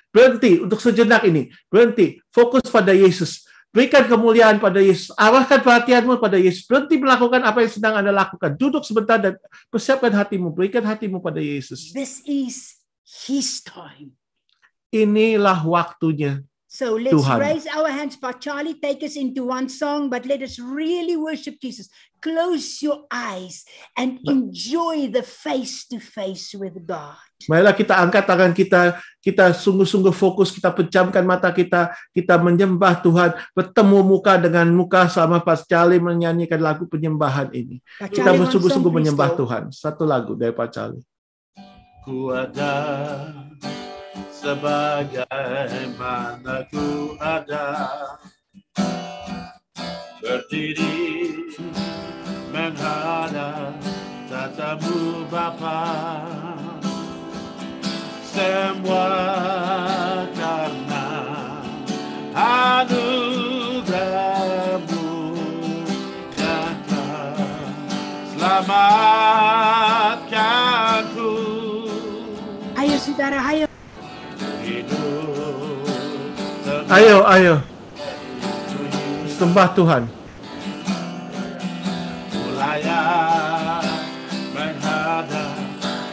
Speaker 2: berhenti untuk sejenak ini. Berhenti, fokus pada Yesus. Berikan kemuliaan pada Yesus. Arahkan perhatianmu pada Yesus. Berhenti melakukan apa yang sedang Anda lakukan. Duduk sebentar dan persiapkan hatimu. Berikan hatimu pada Yesus.
Speaker 5: This is His time.
Speaker 2: Inilah waktunya.
Speaker 5: So let's
Speaker 2: Tuhan.
Speaker 5: raise our hands. Pak Charlie, take us into one song, but let us really worship Jesus. Close your eyes and enjoy the face-to-face with God.
Speaker 2: Marilah kita angkat tangan kita, kita sungguh-sungguh fokus, kita pejamkan mata kita menyembah Tuhan, bertemu muka dengan muka sama Pak Charlie menyanyikan lagu penyembahan ini. Kita bersungguh-sungguh menyembah Tuhan. Satu lagu dari Pak Charlie.
Speaker 8: Ku ada sebagaimana ku ada, berdiri menghadap tatamu Bapa, semua karena anugerah-Mu yang telah selamatkanku.
Speaker 5: Ayo saudara, ayo.
Speaker 2: Ayo. Sembah Tuhan.
Speaker 8: Layak menghadap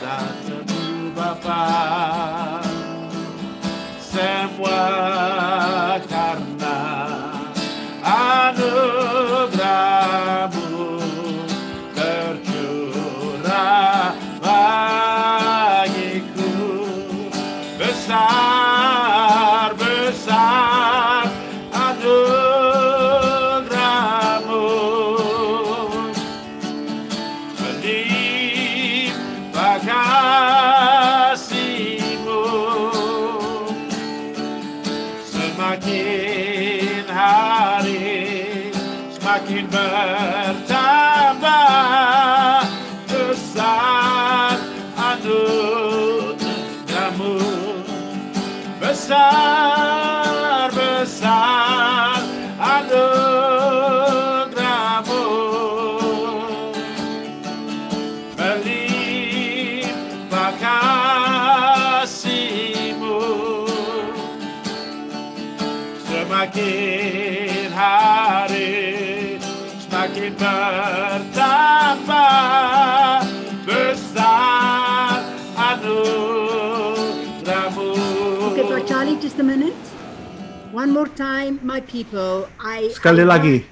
Speaker 8: tatamu Bapa, semua karena anugerah-Mu tercurah bagiku. Besar anugerah-Mu, melimpah kasih-Mu, semakin hari semakin bertambah. Besar anugerah-Mu, besar anugerah-Mu, melimpah kasih-Mu, semakin hari semakin bertambah. Besar anugerah-Mu.
Speaker 5: Okay, Pak Charlie, just a minute. One more time, my people.
Speaker 2: Sekali lagi.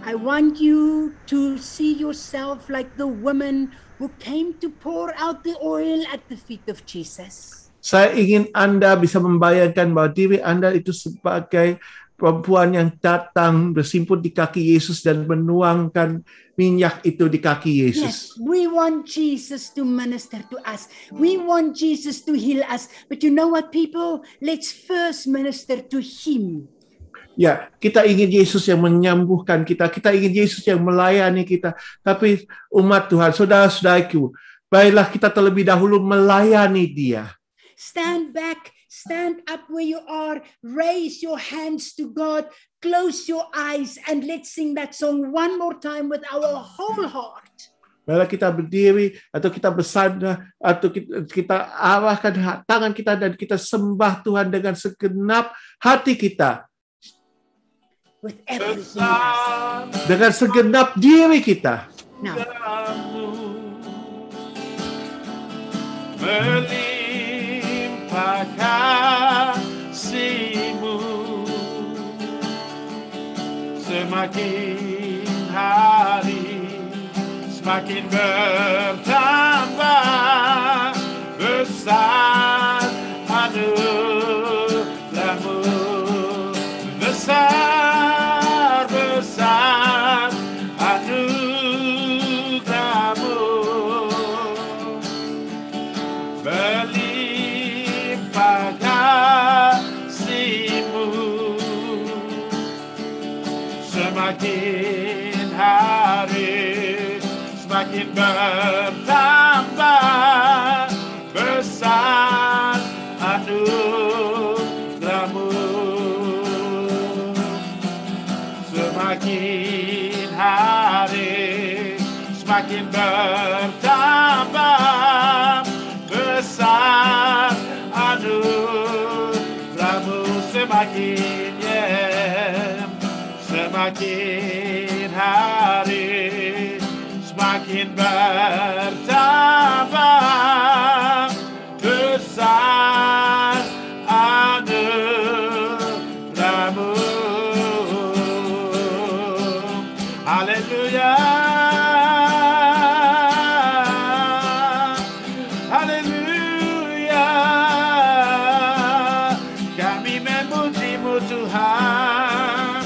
Speaker 5: I want you to see yourself like the woman who came to pour out the oil at the feet of Jesus.
Speaker 2: Saya ingin Anda bisa membayangkan bahwa diri Anda itu sebagai perempuan yang datang bersimpul di kaki Yesus dan menuangkan minyak itu di kaki Yesus.
Speaker 5: Yes, we want Jesus to minister to us. We want Jesus to heal us. But you know what, people? Let's first minister to Him.
Speaker 2: Ya, kita ingin Yesus yang menyembuhkan kita. Kita ingin Yesus yang melayani kita. Tapi umat Tuhan, saudara-saudaraku, baiklah kita terlebih dahulu melayani Dia.
Speaker 5: Stand back, stand up where you are, raise your hands to God, close your eyes, and let's sing that song one more time with our whole heart.
Speaker 2: Baiklah kita berdiri atau kita bersandar atau kita arahkan tangan kita dan kita sembah Tuhan dengan segenap hati kita.
Speaker 5: With everything.
Speaker 2: Dengan segenap diri kita.
Speaker 5: Now.
Speaker 8: Melimpah kasih-Mu, semakin hari semakin bertambah. Besar anugerah-Mu, besar anugerah-Mu. bertambah besar anugerahmu. Semakin hari semakin bertambah besar anugerahmu. Semakin semakin hari semakin bertambah besar anugerahmu. Haleluya, haleluya, kami memuji-Mu Tuhan.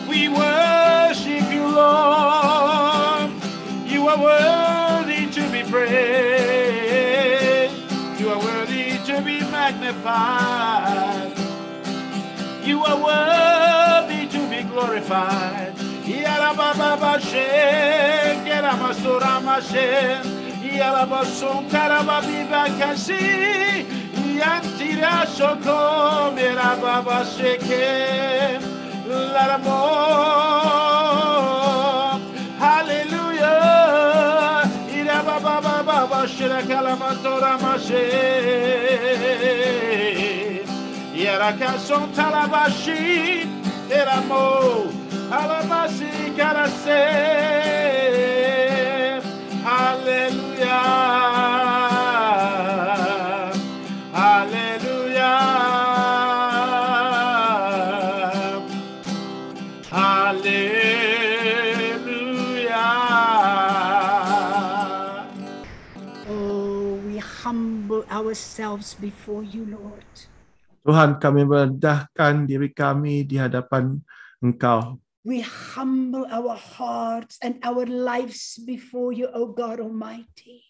Speaker 8: We worship You, Lord. You are worthy to be praised. You are worthy to be magnified. You are worthy to be glorified. Yarabababashen, Yaramasoramashen, Yarabason Karababibakasi, Yantira Sokom, Yarababasheke, Laramo. Hallelujah. Yarababababashen, Kalamatoramashen, Yarakason Talabashi, Yaramo. Alabasi karase, hallelujah, hallelujah, hallelujah.
Speaker 5: Oh, we humble ourselves before You, Lord.
Speaker 2: Tuhan, kami merendahkan diri kami di hadapan Engkau.
Speaker 5: We humble our hearts and our lives before You, O God Almighty.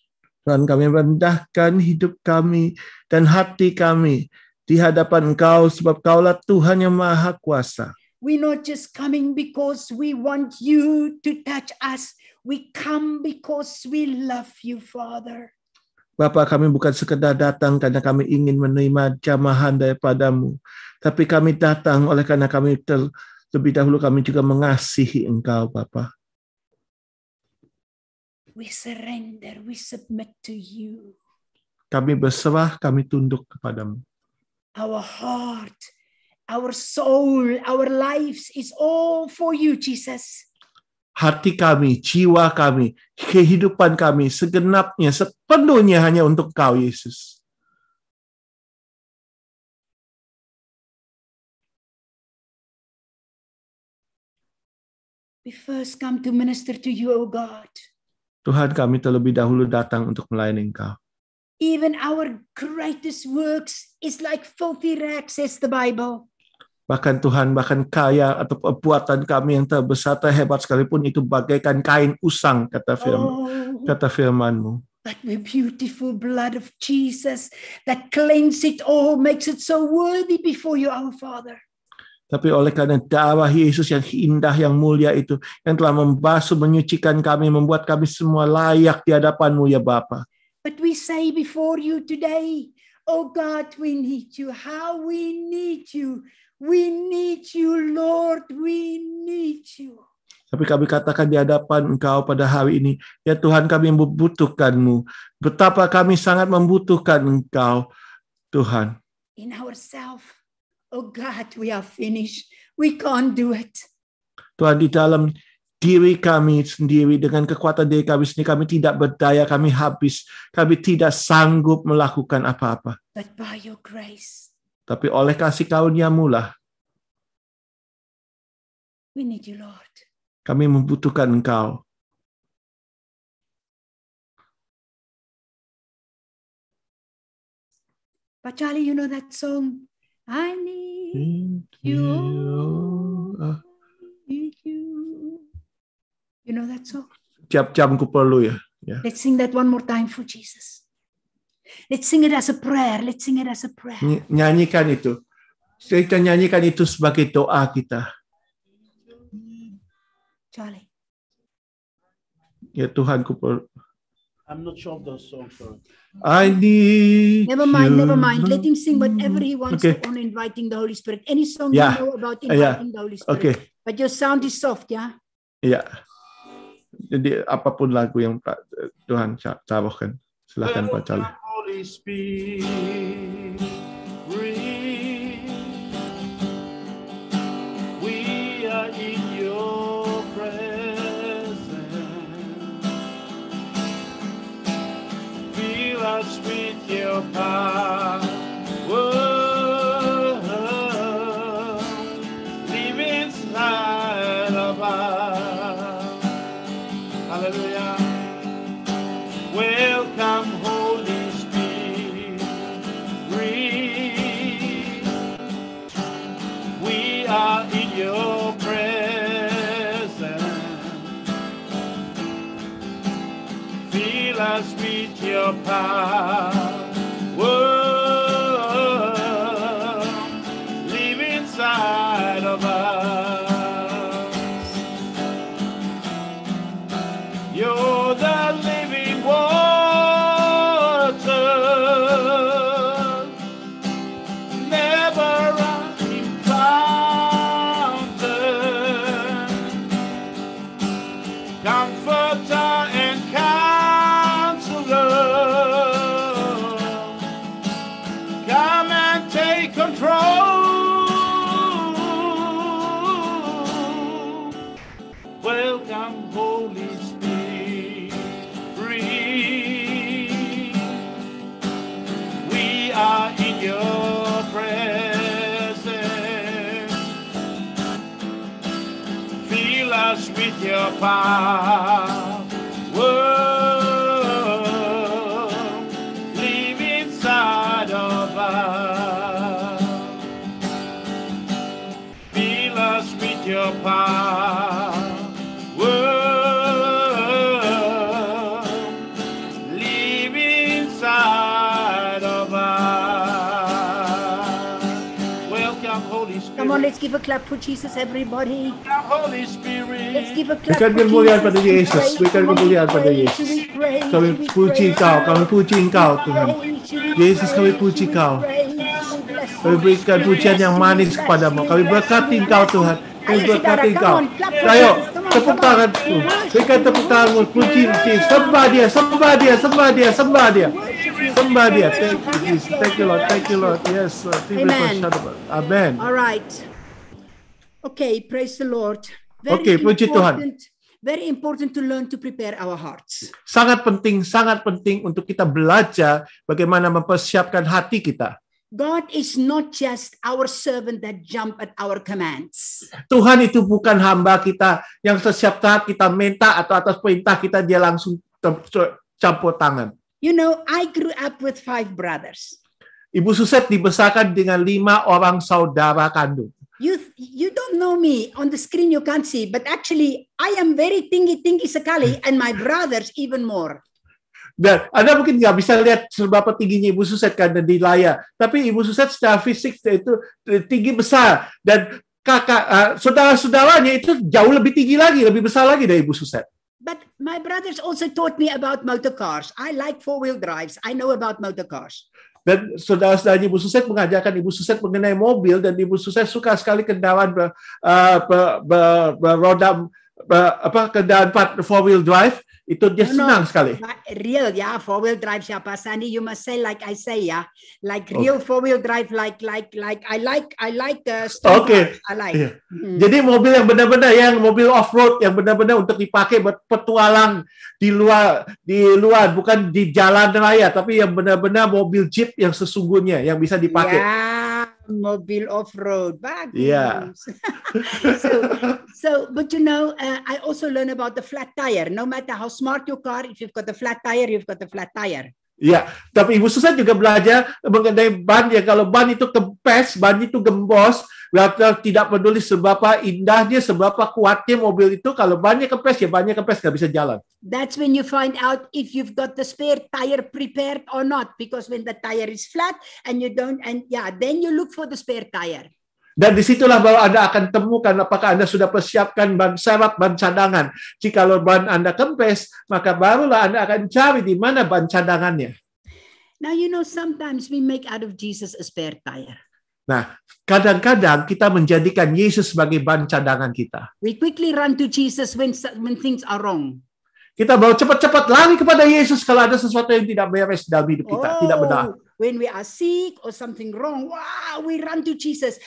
Speaker 2: Tuhan, kami merendahkan hidup kami dan hati kami di hadapan Engkau, sebab Kaulah Tuhan yang Maha Kuasa.
Speaker 5: We're not just coming because we want You to touch us. We come because we love You, Father.
Speaker 2: Bapa, kami bukan sekedar datang karena kami ingin menerima jamahan daripada-Mu, tapi kami datang oleh karena kami lebih dahulu kami juga mengasihi Engkau, Bapa.
Speaker 5: We surrender, we submit to You.
Speaker 2: Kami berserah, kami tunduk kepadamu.
Speaker 5: Our heart, our soul, our lives is all for You, Jesus.
Speaker 2: Hati kami, jiwa kami, kehidupan kami, segenapnya, sepenuhnya hanya untuk Kau, Yesus.
Speaker 5: We first come to minister to You, O God.
Speaker 2: Tuhan, kami terlebih dahulu datang untuk melayani Engkau.
Speaker 5: Even our greatest works is like filthy rags, says the Bible.
Speaker 2: Bahkan Tuhan, bahkan kaya atau perbuatan kami yang terbesar, terhebat sekalipun itu bagaikan kain usang, kata firman-Mu.
Speaker 5: But the beautiful blood of Jesus that cleanses it all, makes it so worthy before You, our Father.
Speaker 2: Tapi oleh karena darah Yesus yang indah, yang mulia itu, yang telah membasuh, menyucikan kami, membuat kami semua layak di hadapan-Mu, ya Bapa.
Speaker 5: But we say before You today, oh God, we need You. How we need You. We need You, Lord. We need You.
Speaker 2: Tapi kami katakan di hadapan Engkau pada hari ini, ya Tuhan, kami membutuhkan-Mu. Betapa kami sangat membutuhkan Engkau, Tuhan.
Speaker 5: In ourselves, oh God, we are finished. We can't do it.
Speaker 2: Tuhan, di dalam diri kami sendiri, dengan kekuatan diri kami sendiri, kami tidak berdaya, kami habis. Kami tidak sanggup melakukan apa-apa.
Speaker 5: But by Your grace,
Speaker 2: tapi oleh kasih karunia-Mu lah,
Speaker 5: we need You, Lord.
Speaker 2: kami membutuhkan Engkau.
Speaker 5: But Charlie, you know that song? I need You. Need You. You know that song?
Speaker 2: Tiap jam ku perlu, ya.
Speaker 5: Let's sing that one more time for Jesus. Let's sing it as a prayer. Let's sing it as a prayer.
Speaker 2: Nyanyikan itu. Kita nyanyikan itu sebagai doa kita.
Speaker 5: Charlie.
Speaker 2: Ya Tuhan, ku perlu.
Speaker 8: I'm not sure of those songs. Sorry.
Speaker 2: I need
Speaker 5: Never mind,
Speaker 2: you.
Speaker 5: never mind. Let him sing whatever he wants
Speaker 2: Okay.
Speaker 5: on inviting the Holy Spirit. Any song
Speaker 2: Yeah.
Speaker 5: you know about
Speaker 2: Yeah.
Speaker 5: inviting the Holy Spirit.
Speaker 2: Okay.
Speaker 5: But your sound is soft, yeah?
Speaker 2: Ya. Jadi apapun lagu yang Tuhan tawarkan, silakan Pak Charlie.
Speaker 8: Welcome, Holy Spirit. We are in your presence. Fill us with your power. Live inside of us. Hallelujah. Welcome, Holy Spirit. We are in your presence. Fill us with your power. Live inside of us. You're the living water, never running fountain, comforter and counselor. Come and take control. Welcome, Holy Spirit. We are in your presence. Fill us with your power. Live inside of us. Fill us with your power. Live inside of us. Welcome, Holy Spirit.
Speaker 5: Come on, let's give a clap for Jesus, everybody.
Speaker 8: Welcome, Holy Spirit.
Speaker 5: Let's give a clap
Speaker 2: Berikan
Speaker 5: for
Speaker 2: kemuliaan
Speaker 5: Jesus.
Speaker 2: pada Yesus. Berikan kemuliaan pada Yesus. Kami puji Kau, kami puji Engkau Tuhan. Yesus, kami puji Kau. Kami berikan pujian yang manis kepadamu. Kami berkati Engkau Tuhan. Kami berkati Engkau. Ayo, tepuk tangan. Berikan tepuk tanganmu. Puji Yesus. Sembah dia, sembah dia, sembah dia, sembah dia. Sembah dia. Thank you, Jesus. Thank you, Lord. Thank you, Lord. Yes, Lord. Amen.
Speaker 5: All right. Okay, praise the Lord.
Speaker 2: Okay, puji Tuhan.
Speaker 5: Very important to learn to prepare our hearts.
Speaker 2: Sangat penting untuk kita belajar bagaimana mempersiapkan hati kita.
Speaker 5: God is not just our servant that jump at our commands.
Speaker 2: Tuhan itu bukan hamba kita yang setiap saat kita minta atau atas perintah kita dia langsung campur tangan.
Speaker 5: You know, I grew up with 5 brothers.
Speaker 2: Ibu Suset dibesarkan dengan 5 orang saudara kandung.
Speaker 5: You don't know me on the screen, you can't see, but actually I am very tinggi sekali, and my brothers even more.
Speaker 2: Dan Anda mungkin nggak bisa lihat seberapa tingginya Ibu Suset karena di layar, tapi Ibu Suset secara fisik itu tinggi besar, dan kakak saudara-saudaranya itu jauh lebih tinggi lagi, lebih besar lagi dari Ibu Suset.
Speaker 5: But my brothers also taught me about motor cars. I like 4-wheel drives. I know about motor cars.
Speaker 2: Dan saudara-saudaranya Ibu Suset mengajarkan Ibu Suset mengenai mobil, dan Ibu Suset suka sekali kendaraan beroda kendaraan 4-wheel drive. Itu dia senang sekali.
Speaker 5: Real, yeah, 4-wheel drive, siapa Sandy? You must say like I say, yeah, like real 4-wheel drive, like I like
Speaker 2: Okay.
Speaker 5: I like.
Speaker 2: Yeah. Jadi mobil yang benar-benar yang mobil off-road yang benar-benar untuk dipakai buat petualang di luar bukan di jalan raya, tapi yang benar-benar mobil Jeep yang sesungguhnya yang bisa dipakai.
Speaker 5: Yeah, mobil off-road. Bagus.
Speaker 2: Yeah.
Speaker 5: So, but you know, I also learn about the flat tire. No matter how smart your car, if you've got a flat tire, you've got a flat tire.
Speaker 2: Ya, tapi Ibu Susan juga belajar mengenai ban ya. Kalau ban itu kempes, ban itu gembos, tidak peduli seberapa indahnya, seberapa kuatnya mobil itu. Kalau bannya kempes, ya bannya kempes, nggak bisa jalan.
Speaker 5: That's when you find out if you've got the spare tire prepared or not. Because when the tire is flat and you don't, then you look for the spare tire.
Speaker 2: Dan disitulah bahwa Anda akan temukan apakah Anda sudah persiapkan ban serep, ban cadangan. Jikalau ban Anda kempes, maka barulah Anda akan cari di mana ban cadangannya.
Speaker 5: Now, sometimes we make out of Jesus a spare tire.
Speaker 2: Nah, kadang-kadang kita menjadikan Yesus sebagai ban cadangan kita.
Speaker 5: We quickly run to Jesus when things are wrong.
Speaker 2: Kita mau cepat-cepat lari kepada Yesus kalau ada sesuatu yang tidak beres dalam hidup kita, tidak benar.
Speaker 5: When we are sick or something wrong, wow, we run to Jesus.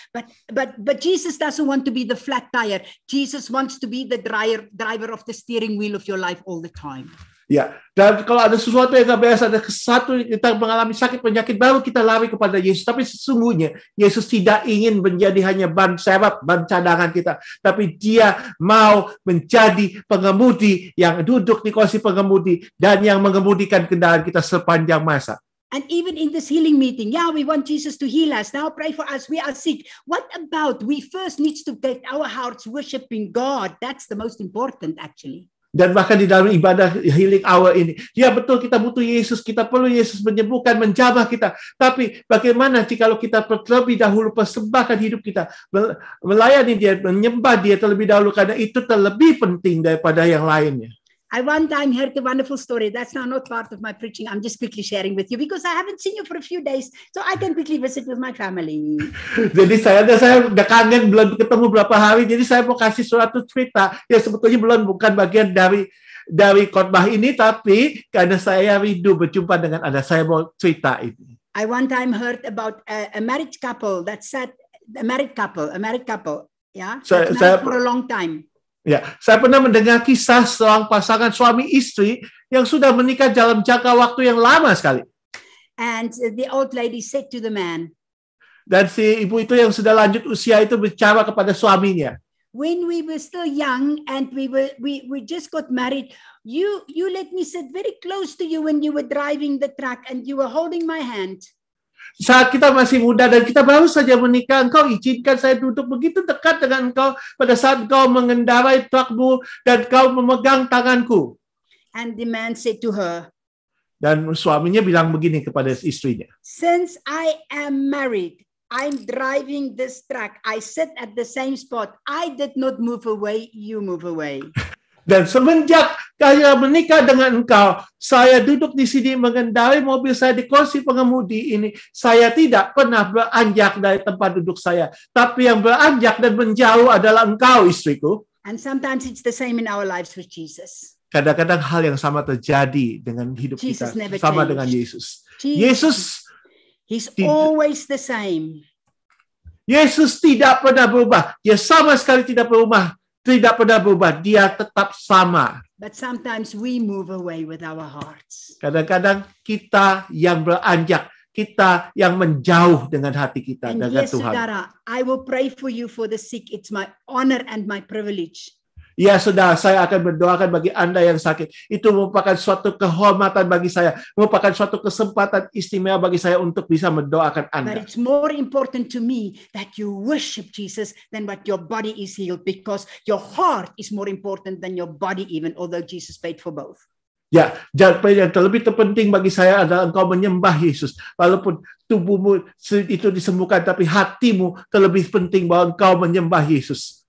Speaker 5: But Jesus doesn't want to be the flat tire. Jesus wants to be the driver of the steering wheel of your life all the time.
Speaker 2: Ya, dan kalau ada sesuatu yang nggak beres, ada sesuatu kita mengalami sakit penyakit, baru kita lari kepada Yesus. Tapi sesungguhnya Yesus tidak ingin menjadi hanya ban serep, ban cadangan kita, tapi Dia mau menjadi pengemudi yang duduk di kursi pengemudi dan yang mengemudikan kendaraan kita sepanjang masa.
Speaker 5: And even in this healing meeting, we want Jesus to heal us. Now pray for us. We are sick. What about we first need to get our hearts worshiping God? That's the most important, actually.
Speaker 2: Dan bahkan di dalam ibadah healing hour ini, ya betul kita butuh Yesus, kita perlu Yesus menyembuhkan, menjamah kita. Tapi bagaimana jikalau kita terlebih dahulu persembahkan hidup kita, melayani Dia, menyembah Dia terlebih dahulu, karena itu terlebih penting daripada yang lainnya.
Speaker 5: I one time heard a wonderful story. That's now not part of my preaching. I'm just quickly sharing with you because I haven't seen you for a few days, so I can quickly visit with my family.
Speaker 2: Jadi saya udah kangen, belum ketemu berapa hari. Jadi saya mau kasih suatu cerita yang sebetulnya bukan bagian dari khotbah ini, tapi karena saya rindu berjumpa dengan Anda, saya mau cerita ini.
Speaker 5: I one time heard about a married couple that said a married couple, yeah, saya for a long time.
Speaker 2: Ya, saya pernah mendengar kisah seorang pasangan suami istri yang sudah menikah dalam jangka waktu yang lama sekali.
Speaker 5: And the old lady said to the man,
Speaker 2: dan si ibu itu yang sudah lanjut usia itu bicara kepada suaminya,
Speaker 5: when we were still young and we just got married, you let me sit very close to you when you were driving the truck and you were holding my hand.
Speaker 2: Saat kita masih muda dan kita baru saja menikah, engkau izinkan saya duduk begitu dekat dengan engkau pada saat engkau mengendarai trukmu dan engkau memegang tanganku.
Speaker 5: And the man said to her,
Speaker 2: dan suaminya bilang begini kepada istrinya,
Speaker 5: since I am married, I'm driving this truck, I sit at the same spot, I did not move away, you move away.
Speaker 2: Dan semenjak saya menikah dengan engkau, saya duduk di sini mengendarai mobil saya di kursi pengemudi ini. Saya tidak pernah beranjak dari tempat duduk saya. Tapi yang beranjak dan menjauh adalah engkau, istriku.
Speaker 5: And sometimes it's the same in our lives with Jesus.
Speaker 2: Kadang-kadang hal yang sama terjadi dengan hidup
Speaker 5: Jesus
Speaker 2: kita, sama
Speaker 5: changed.
Speaker 2: dengan Yesus.
Speaker 5: Yesus, He's always the same.
Speaker 2: Yesus tidak pernah berubah. Dia sama sekali tidak berubah. Tidak pernah berubah, Dia tetap sama.
Speaker 5: But sometimes we move away with our hearts.
Speaker 2: Kadang-kadang kita yang beranjak, kita yang menjauh dengan hati kita,
Speaker 5: and
Speaker 2: dengan
Speaker 5: yes,
Speaker 2: Tuhan.
Speaker 5: Saudara, I will pray for you for the sick. It's my honor and my privilege.
Speaker 2: Ya saudara, saya akan mendoakan bagi Anda yang sakit. Itu merupakan suatu kehormatan bagi saya, merupakan suatu kesempatan istimewa bagi saya untuk bisa mendoakan Anda.
Speaker 5: But it's more important to me that you worship Jesus than what your body is healed, because your heart is more important than your body, even although Jesus paid for both.
Speaker 2: Ya, yang terlebih terpenting bagi saya adalah engkau menyembah Yesus. Walaupun tubuhmu itu disembuhkan, tapi hatimu terlebih penting bahwa engkau menyembah Yesus.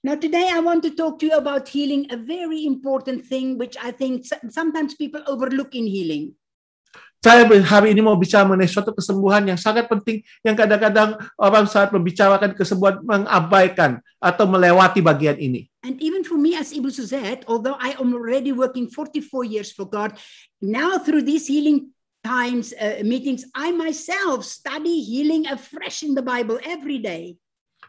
Speaker 5: Now today I want to talk to you about healing, a very important thing which I think sometimes people overlook in healing.
Speaker 2: Saya hari ini mau bicara mengenai suatu kesembuhan yang sangat penting, yang kadang-kadang orang saat membicarakan kesembuhan mengabaikan atau melewati bagian ini.
Speaker 5: And even for me as Ibu Suzette, although I am already working 44 years for God, now through these healing times, meetings, I myself study healing afresh in the Bible every day.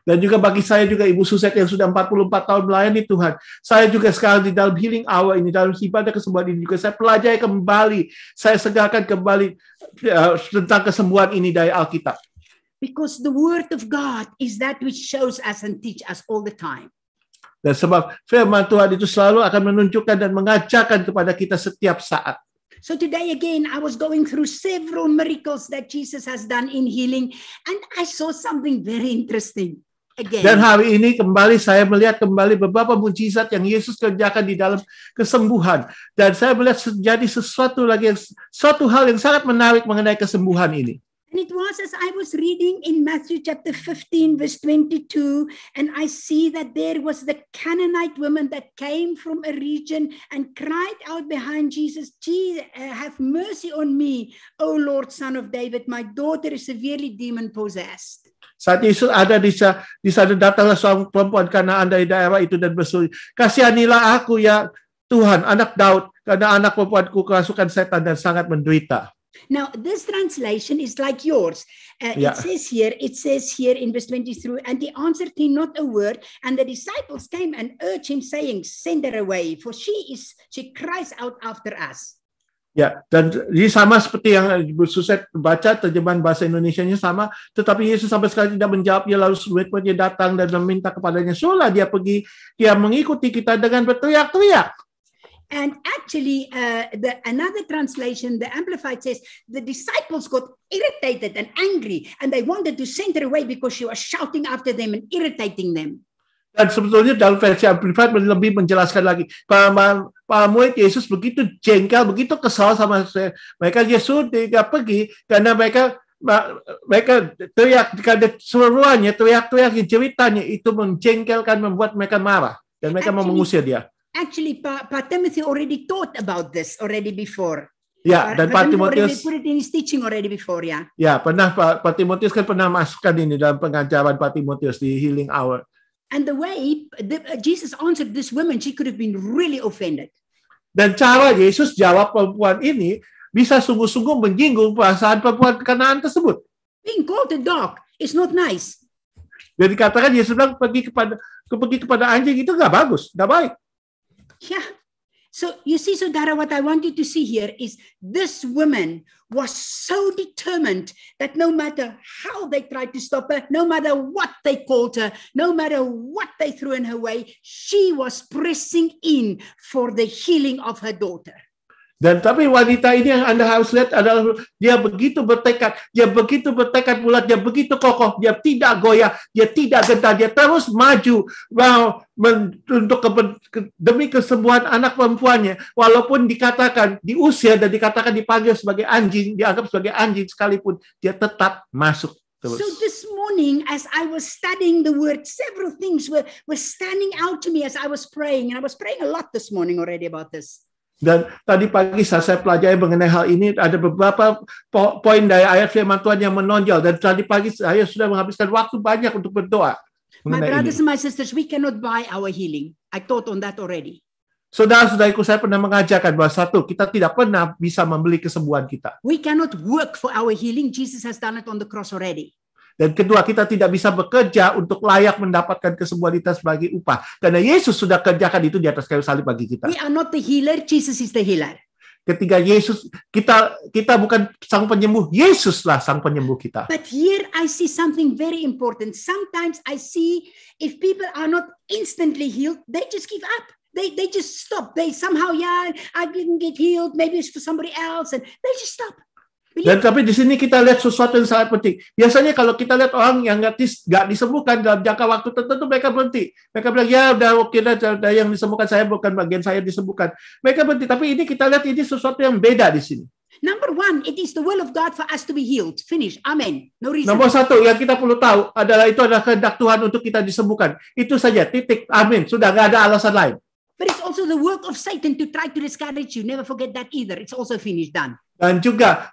Speaker 2: Dan juga bagi saya juga Ibu Suzette yang sudah 44 tahun melayani Tuhan. Saya juga sekarang di dalam healing hour ini, dalam ibadah kesembuhan ini juga saya pelajari kembali, saya segarkan kembali tentang kesembuhan ini dari Alkitab.
Speaker 5: Because the word of God is that which shows us and teach us all the time.
Speaker 2: Dan sebab firman Tuhan itu selalu akan menunjukkan dan mengajarkan kepada kita setiap saat.
Speaker 5: So today again, I was going through several miracles that Jesus has done in healing, and I saw something very interesting. Again.
Speaker 2: Dan hari ini kembali saya melihat kembali beberapa mujizat yang Yesus kerjakan di dalam kesembuhan. Dan saya melihat terjadi suatu hal yang sangat menarik mengenai kesembuhan ini.
Speaker 5: And it was as I was reading in Matthew chapter 15, verse 22, and I see that there was the Canaanite woman that came from a region and cried out behind Jesus, Jesus, have mercy on me, O Lord, Son of David. My daughter is severely demon-possessed.
Speaker 2: Saat Yesus ada di sana datanglah seorang perempuan Kanaan dari daerah itu dan berseru, kasihanilah aku ya Tuhan, anak Daud, karena anak perempuanku kerasukan setan dan sangat menderita.
Speaker 5: Now, this translation is like yours.
Speaker 2: Yeah.
Speaker 5: It says here in verse 23, and he answered him not a word, and the disciples came and urged him, saying, send her away, for she cries out after us.
Speaker 2: Ya, dan ini sama seperti yang Ibu Suset baca, terjemahan bahasa Indonesianya sama, tetapi Yesus sampai sekali tidak menjawab. Dia lalu murid-muridnya datang dan meminta kepadanya, suruhlah dia pergi, dia mengikuti kita dengan berteriak-teriak.
Speaker 5: And actually, another translation, the Amplified says, the disciples got irritated and angry, and they wanted to send her away because she was shouting after them and irritating them.
Speaker 2: Dan sebetulnya dalam versi Amplified lebih menjelaskan lagi, para murid Yesus begitu jengkel, begitu kesal sama mereka, Yesus tidak pergi karena mereka teriak, karena seruannya, teriak-teriak, ceritanya itu menjengkelkan, membuat mereka marah, dan mereka mau mengusir dia.
Speaker 5: Actually, Pak Timothy already taught about this already before.
Speaker 2: Ya, dan Pak Timotius
Speaker 5: put it in his teaching already before, ya.
Speaker 2: Ya, pernah Pak Timotius kan pernah masukkan ini dalam pengajaran Pak Timotius di Healing Hour.
Speaker 5: And the way Jesus answered this woman, she could have been really offended.
Speaker 2: Dan cara Yesus jawab perempuan ini bisa sungguh-sungguh menyinggung perasaan perempuan Kanaan tersebut.
Speaker 5: Being called a dog is not nice.
Speaker 2: Jadi katakan Yesus bilang pergi kepada anjing itu nggak bagus, nggak baik.
Speaker 5: Yeah. So you see, Saudara, what I want you to see here is this woman was so determined that no matter how they tried to stop her, no matter what they called her, no matter what they threw in her way, she was pressing in for the healing of her daughter.
Speaker 2: Dan tapi wanita ini yang Anda harus lihat adalah dia begitu bertekad bulat, dia begitu kokoh, dia tidak goyah, dia tidak gentar, dia terus maju untuk demi kesembuhan anak perempuannya, walaupun dikatakan diusir dan dikatakan dipanggil sebagai anjing, dianggap sebagai anjing sekalipun, dia tetap masuk terus.
Speaker 5: So this morning, as I was studying the word, several things were standing out to me as I was praying, and I was praying a lot this morning already about this.
Speaker 2: Dan tadi pagi saat saya pelajari mengenai hal ini, ada beberapa poin dari ayat firman Tuhan yang menonjol. Dan tadi pagi saya sudah menghabiskan waktu banyak untuk berdoa.
Speaker 5: My brothers and my sisters, we cannot buy our healing. I taught on that already.
Speaker 2: Saudara-saudariku, saya pernah mengajarkan bahwa satu, kita tidak pernah bisa membeli kesembuhan kita.
Speaker 5: We cannot work for our healing. Jesus has done it on the cross already.
Speaker 2: Dan kedua, kita tidak bisa bekerja untuk layak mendapatkan kesembuhan kita sebagai upah. Karena Yesus sudah kerjakan itu di atas kayu salib bagi kita.
Speaker 5: We are not the healer, Jesus is the healer.
Speaker 2: Ketika Yesus, kita bukan sang penyembuh, Yesuslah sang penyembuh kita.
Speaker 5: But here I see something very important. Sometimes I see if people are not instantly healed, they just give up. They just stop. They somehow, I didn't get healed, maybe it's for somebody else, and they just stop.
Speaker 2: Dan tapi di sini kita lihat sesuatu yang sangat penting. Biasanya kalau kita lihat orang yang nggak disembuhkan dalam jangka waktu tertentu, mereka berhenti. Mereka bilang, ya udah oke, udah yang disembuhkan, saya bukan bagian saya disembuhkan. Mereka berhenti. Tapi ini kita lihat ini sesuatu yang beda di sini.
Speaker 5: Number one, it is the will of God for us to be healed. Finish. Amen. No reason.
Speaker 2: Nomor satu yang kita perlu tahu adalah itu adalah kehendak Tuhan untuk kita disembuhkan. Itu saja. Titik. Amin. Sudah nggak ada alasan lain.
Speaker 5: But it's also the work of Satan to try to discourage you. Never forget that either. It's also finished, done.
Speaker 2: Dan juga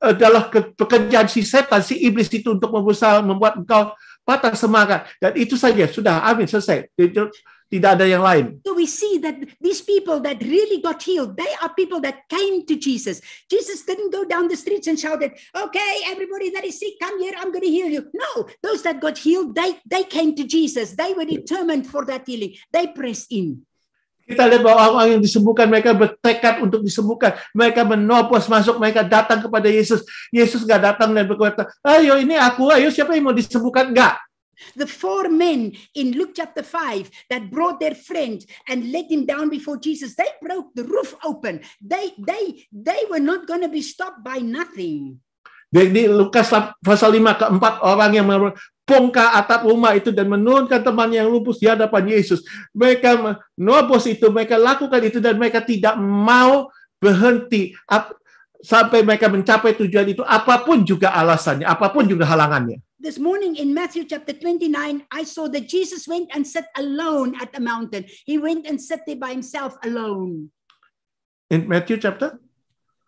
Speaker 2: adalah pekerjaan si setan, si iblis itu untuk berusaha membuat engkau patah semangat. Dan itu saja, sudah, amin, selesai. Tidak ada yang lain.
Speaker 5: So we see that these people that really got healed, they are people that came to Jesus. Jesus didn't go down the streets and shouted, okay, everybody that is sick, come here, I'm going to heal you. No, those that got healed, they came to Jesus. They were determined for that healing. They pressed in.
Speaker 2: Kita lihat bahwa orang-orang yang disembuhkan, mereka bertekad untuk disembuhkan. Mereka menopos masuk, mereka datang kepada Yesus. Yesus nggak datang dan berkata, ayo ini aku, ayo siapa yang mau disembuhkan? Nggak.
Speaker 5: The 4 men in Luke chapter 5 that brought their friend and let him down before Jesus, they broke the roof open. They were not going to be stopped by nothing.
Speaker 2: Di Lukas pasal 5, keempat orang yang bongkar atap rumah itu dan menurunkan teman yang lumpuh di hadapan Yesus. Mereka menobos itu, mereka lakukan itu, dan mereka tidak mau berhenti. sampai mereka mencapai tujuan itu, apapun juga alasannya, apapun juga halangannya.
Speaker 5: This morning in Matthew chapter 29, I saw that Jesus went and sat alone at the mountain. He went and sat there by himself alone.
Speaker 2: In Matthew chapter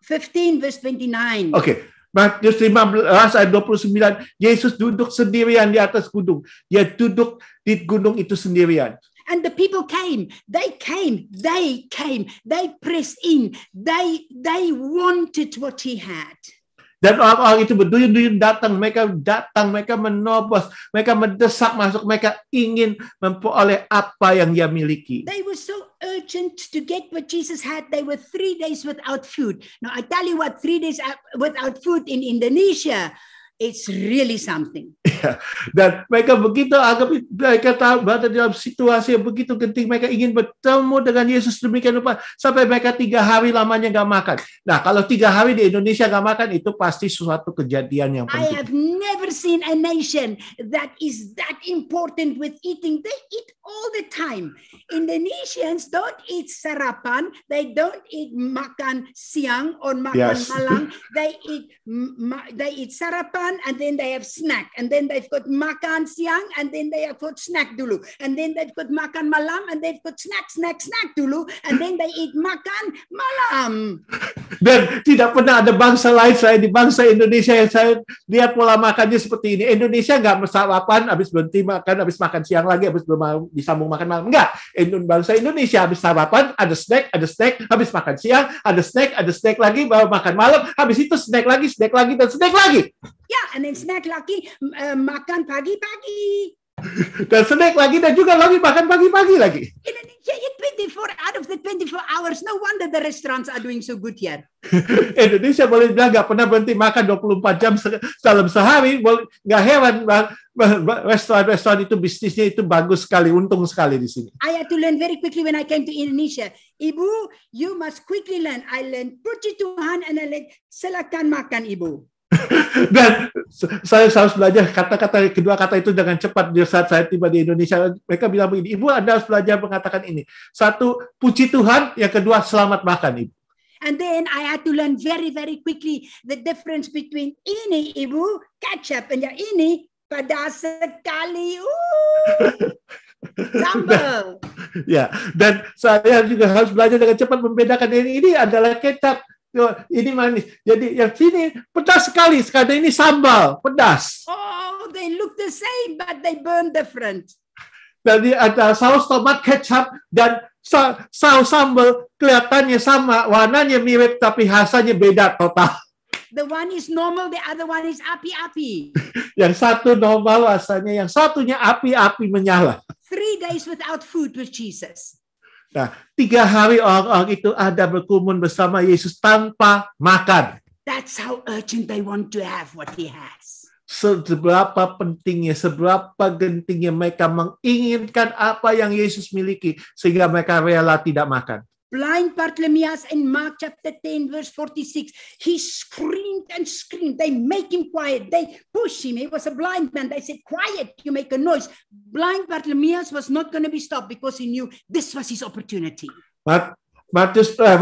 Speaker 5: 15 verse 29.
Speaker 2: Oke, Matius 15 ayat 29, Yesus duduk sendirian di atas gunung. Dia duduk di gunung itu sendirian.
Speaker 5: And the people came, they pressed in, they wanted what he had.
Speaker 2: Dan orang-orang itu berduyun-duyun datang, mereka menobos, mereka mendesak masuk, mereka ingin memperoleh apa yang dia miliki.
Speaker 5: They were so urgent to get what Jesus had. They were 3 days without food. Now I tell you what, 3 days without food in Indonesia, it's really something.
Speaker 2: Dan mereka begitu mereka tahu berada dalam situasi yang begitu genting, mereka ingin bertemu dengan Yesus demikian rupa sampai mereka 3 hari lamanya nggak makan. Nah, kalau 3 hari di Indonesia nggak makan, itu pasti suatu kejadian yang penting.
Speaker 5: I have never seen a nation that is that important with eating. They eat all the time. Indonesians don't eat sarapan. They don't eat makan siang or makan malam. They eat sarapan and then they have snack, and then they've got makan siang, and then they have got snack dulu, and then they've got makan malam, and they've got snack dulu, and then they eat makan malam.
Speaker 2: Dan tidak pernah ada bangsa lain selain di bangsa Indonesia yang saya lihat pola makannya seperti ini. Indonesia nggak sarapan, habis berhenti makan, habis makan siang lagi, habis disambung makan malam. Enggak, bangsa Indonesia habis sarapan, ada snack, habis makan siang, ada snack lagi, baru makan malam, habis itu snack lagi, dan snack lagi.
Speaker 5: Yeah, and then snack lagi, makan pagi-pagi.
Speaker 2: Dan snack lagi, dan juga lagi makan pagi-pagi lagi.
Speaker 5: Indonesia, 24 out of the 24 hours. No wonder the restaurants are doing so good here.
Speaker 2: Indonesia boleh bilang nggak pernah berhenti makan 24 jam dalam sehari. Nggak heran, restoran itu bisnisnya itu bagus sekali, untung sekali di sini.
Speaker 5: I had to learn very quickly when I came to Indonesia. Ibu, you must quickly learn. I learned puji Tuhan, and I learned silakan makan ibu.
Speaker 2: Dan saya harus belajar kedua kata itu dengan cepat. Di saat saya tiba di Indonesia, mereka bilang begini, Ibu, Anda harus belajar mengatakan ini. 1, puji Tuhan. Yang kedua, selamat makan, Ibu.
Speaker 5: And then I had to learn very, very quickly the difference between ini, Ibu, ketchup, and yang ini, pedas sekali. Sambal.
Speaker 2: Ya, dan saya juga harus belajar dengan cepat membedakan ini adalah kecap. Ini manis. Jadi yang sini pedas sekali. Sekarang ini sambal pedas.
Speaker 5: Oh, they look the same, but they burn different.
Speaker 2: Jadi ada saus tomat, kecap, dan saus sambal kelihatannya sama, warnanya mirip, tapi rasanya beda total.
Speaker 5: The one is normal, the other one is api-api.
Speaker 2: Yang satu normal rasanya, yang satunya api-api menyala.
Speaker 5: 3 days without food with Jesus.
Speaker 2: Nah, 3 hari orang-orang itu ada berkumpul bersama Yesus tanpa makan.
Speaker 5: That's how urgent they want to have what he has.
Speaker 2: Seberapa pentingnya, seberapa gentingnya mereka menginginkan apa yang Yesus miliki sehingga mereka rela tidak makan.
Speaker 5: Blind Bartimaeus in Mark chapter 10 verse 46, he screamed and screamed. They make him quiet. They push him. He was a blind man. They said, quiet, you make a noise. Blind Bartimaeus was not going to be stopped because he knew this was his opportunity.
Speaker 2: Markus 10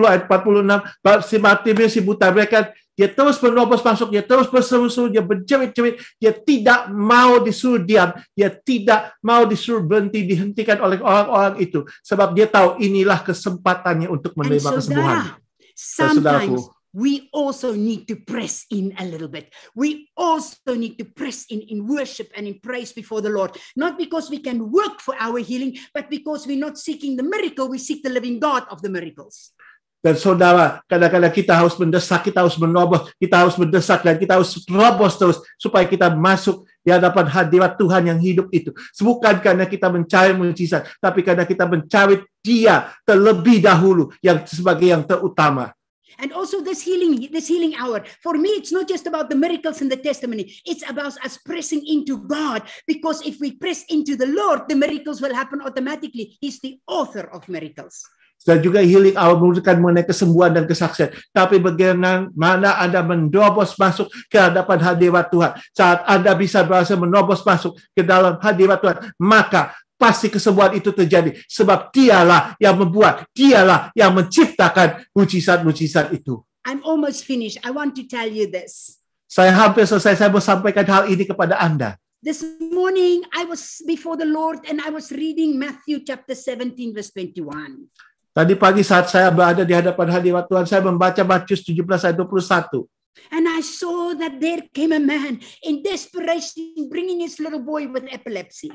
Speaker 2: ayat 46, si Bartimaeus si buta, mereka dia terus menerobos masuk, dia terus berseru-seru, dia berjerit-jerit, dia tidak mau disuruh diam, dia tidak mau disuruh berhenti, dihentikan oleh orang-orang itu, sebab dia tahu inilah kesempatannya untuk menerima kesembuhan.
Speaker 5: Sometimes we also need to press in a little bit. We also need to press in worship and in praise before the Lord. Not because we can work for our healing, but because we're not seeking the miracle, we seek the living God of the miracles.
Speaker 2: Dan saudara, kadang-kadang kita harus mendesak, kita harus menobos, kita harus mendesak, dan kita harus terobos terus supaya kita masuk di hadapan hadirat Tuhan yang hidup itu. Bukan karena kita mencari mujizat, tapi karena kita mencari Dia terlebih dahulu yang sebagai yang terutama.
Speaker 5: And also this healing hour, for me, it's not just about the miracles and the testimony. It's about us pressing into God, because if we press into the Lord, the miracles will happen automatically. He's the author of miracles.
Speaker 2: Dan juga healing hour bukan mengenai kesembuhan dan kesaksian, tapi bagaimana Anda mendobos masuk ke hadapan hadirat Tuhan. Saat Anda bisa berhasil menobos masuk ke dalam hadirat Tuhan, maka pasti kesembuhan itu terjadi. Sebab Dialah yang membuat, Dialah yang menciptakan mujizat-mujizat itu.
Speaker 5: I'm almost finished. I want to tell you this.
Speaker 2: Saya hampir selesai. Saya mau sampaikan hal ini kepada Anda.
Speaker 5: This morning, I was before the Lord and I was reading Matthew chapter 17, verse 21.
Speaker 2: Tadi pagi saat saya berada di hadapan hadirat Tuhan, saya membaca Matius 17 ayat 21.
Speaker 5: And I saw that there came a man in desperation bringing his little boy with epilepsy.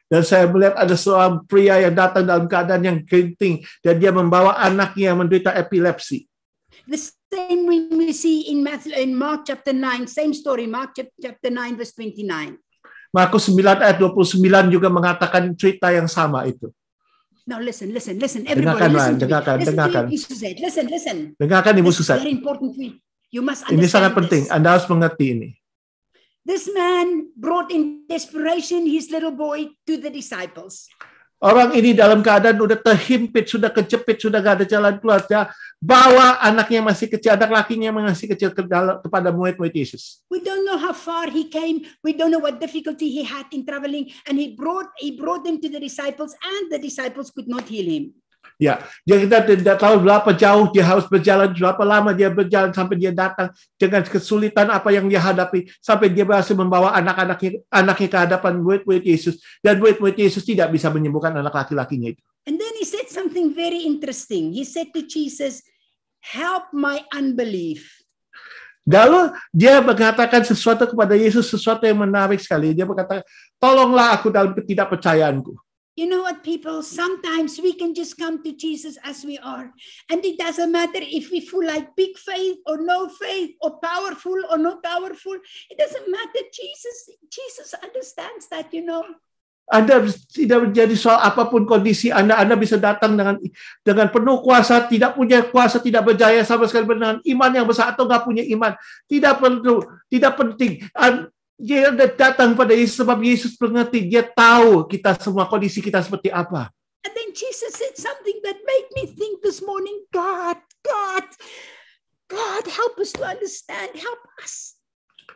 Speaker 2: Dan saya melihat ada seorang pria yang datang dalam keadaan yang genting dan dia membawa anaknya yang menderita epilepsi.
Speaker 5: The same we see in Mark chapter 9, same story, Mark chapter 9, verse 29.
Speaker 2: Markus 9 ayat 29 juga mengatakan cerita yang sama itu.
Speaker 5: Now listen, everybody listen to me.
Speaker 2: Dengarkan.
Speaker 5: Listen.
Speaker 2: Dengarkan Ibu
Speaker 5: This is
Speaker 2: Susan.
Speaker 5: very important. You must
Speaker 2: Ini
Speaker 5: understand
Speaker 2: sangat penting.
Speaker 5: this.
Speaker 2: Anda harus mengerti ini.
Speaker 5: This man brought in desperation his little boy to the disciples.
Speaker 2: Orang ini dalam keadaan sudah terhimpit, sudah kejepit, sudah gak ada jalan keluar. Dia bawa anaknya yang masih kecil, anak lakinya yang masih kecil kepada murid-murid Yesus.
Speaker 5: We don't know how far he came. We don't know what difficulty he had in traveling. And he brought them to the disciples and the disciples could not heal him.
Speaker 2: Ya, kita tidak tahu berapa jauh dia harus berjalan, berapa lama dia berjalan sampai dia datang dengan kesulitan apa yang dia hadapi sampai dia berhasil membawa anaknya ke hadapan murid-murid Yesus dan murid-murid Yesus tidak bisa menyembuhkan anak laki-lakinya itu.
Speaker 5: And then he said something very interesting. He said to Jesus, "Help my unbelief."
Speaker 2: Lalu dia mengatakan sesuatu kepada Yesus, sesuatu yang menarik sekali. Dia berkata, "Tolonglah aku dalam ketidakpercayaanku."
Speaker 5: You know what, people? Sometimes we can just come to Jesus as we are. And it doesn't matter if we feel like big faith or no faith or powerful or not powerful. It doesn't matter. Jesus understands that, you know.
Speaker 2: Anda tidak menjadi soal apapun kondisi Anda bisa datang dengan penuh kuasa, tidak punya kuasa, tidak berjaya sama sekali dengan iman yang besar atau nggak punya iman. Tidak perlu, tidak penting. Dia datang pada Yesus sebab Yesus mengerti, dia tahu kita semua kondisi kita seperti apa.
Speaker 5: And then Jesus said something that made me think this morning, God, help us to understand, help us.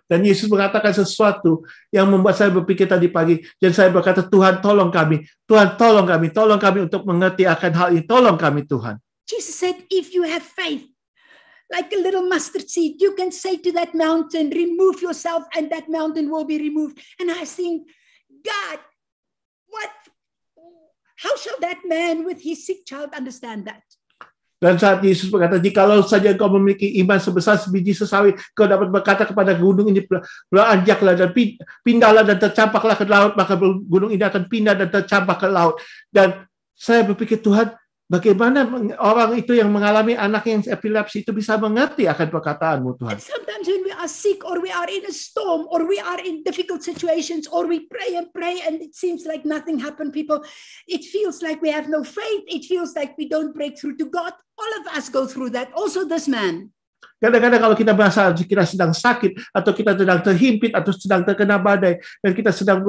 Speaker 2: Dan Yesus mengatakan sesuatu yang membuat saya berpikir tadi pagi. Dan saya berkata, Tuhan tolong kami. Tuhan tolong kami untuk mengerti akan hal ini. Tolong kami Tuhan.
Speaker 5: Jesus said, if you have faith, like a little mustard seed, you can say to that mountain, remove yourself, and that mountain will be removed. And I think, God, how shall that man with his sick child understand that?
Speaker 2: Dan saat Yesus berkata, jikalau saja kau memiliki iman sebesar sebiji sesawi, kau dapat berkata kepada gunung ini, beranjaklah dan pindahlah dan tercampaklah ke laut, maka gunung ini akan pindah dan tercampak ke laut. Dan saya berpikir, Tuhan, bagaimana orang itu yang mengalami anak yang epilepsi itu bisa mengerti akan perkataanmu, Tuhan.
Speaker 5: And sometimes when we are sick or we are in a storm or we are in difficult situations or we pray and it seems like nothing happened, people, it feels like we have no faith. It feels like we don't break through to God. All of us go through that. Also this man.
Speaker 2: Kadang-kadang kalau kita merasa kita sedang sakit atau kita sedang terhimpit atau sedang terkena badai dan kita sedang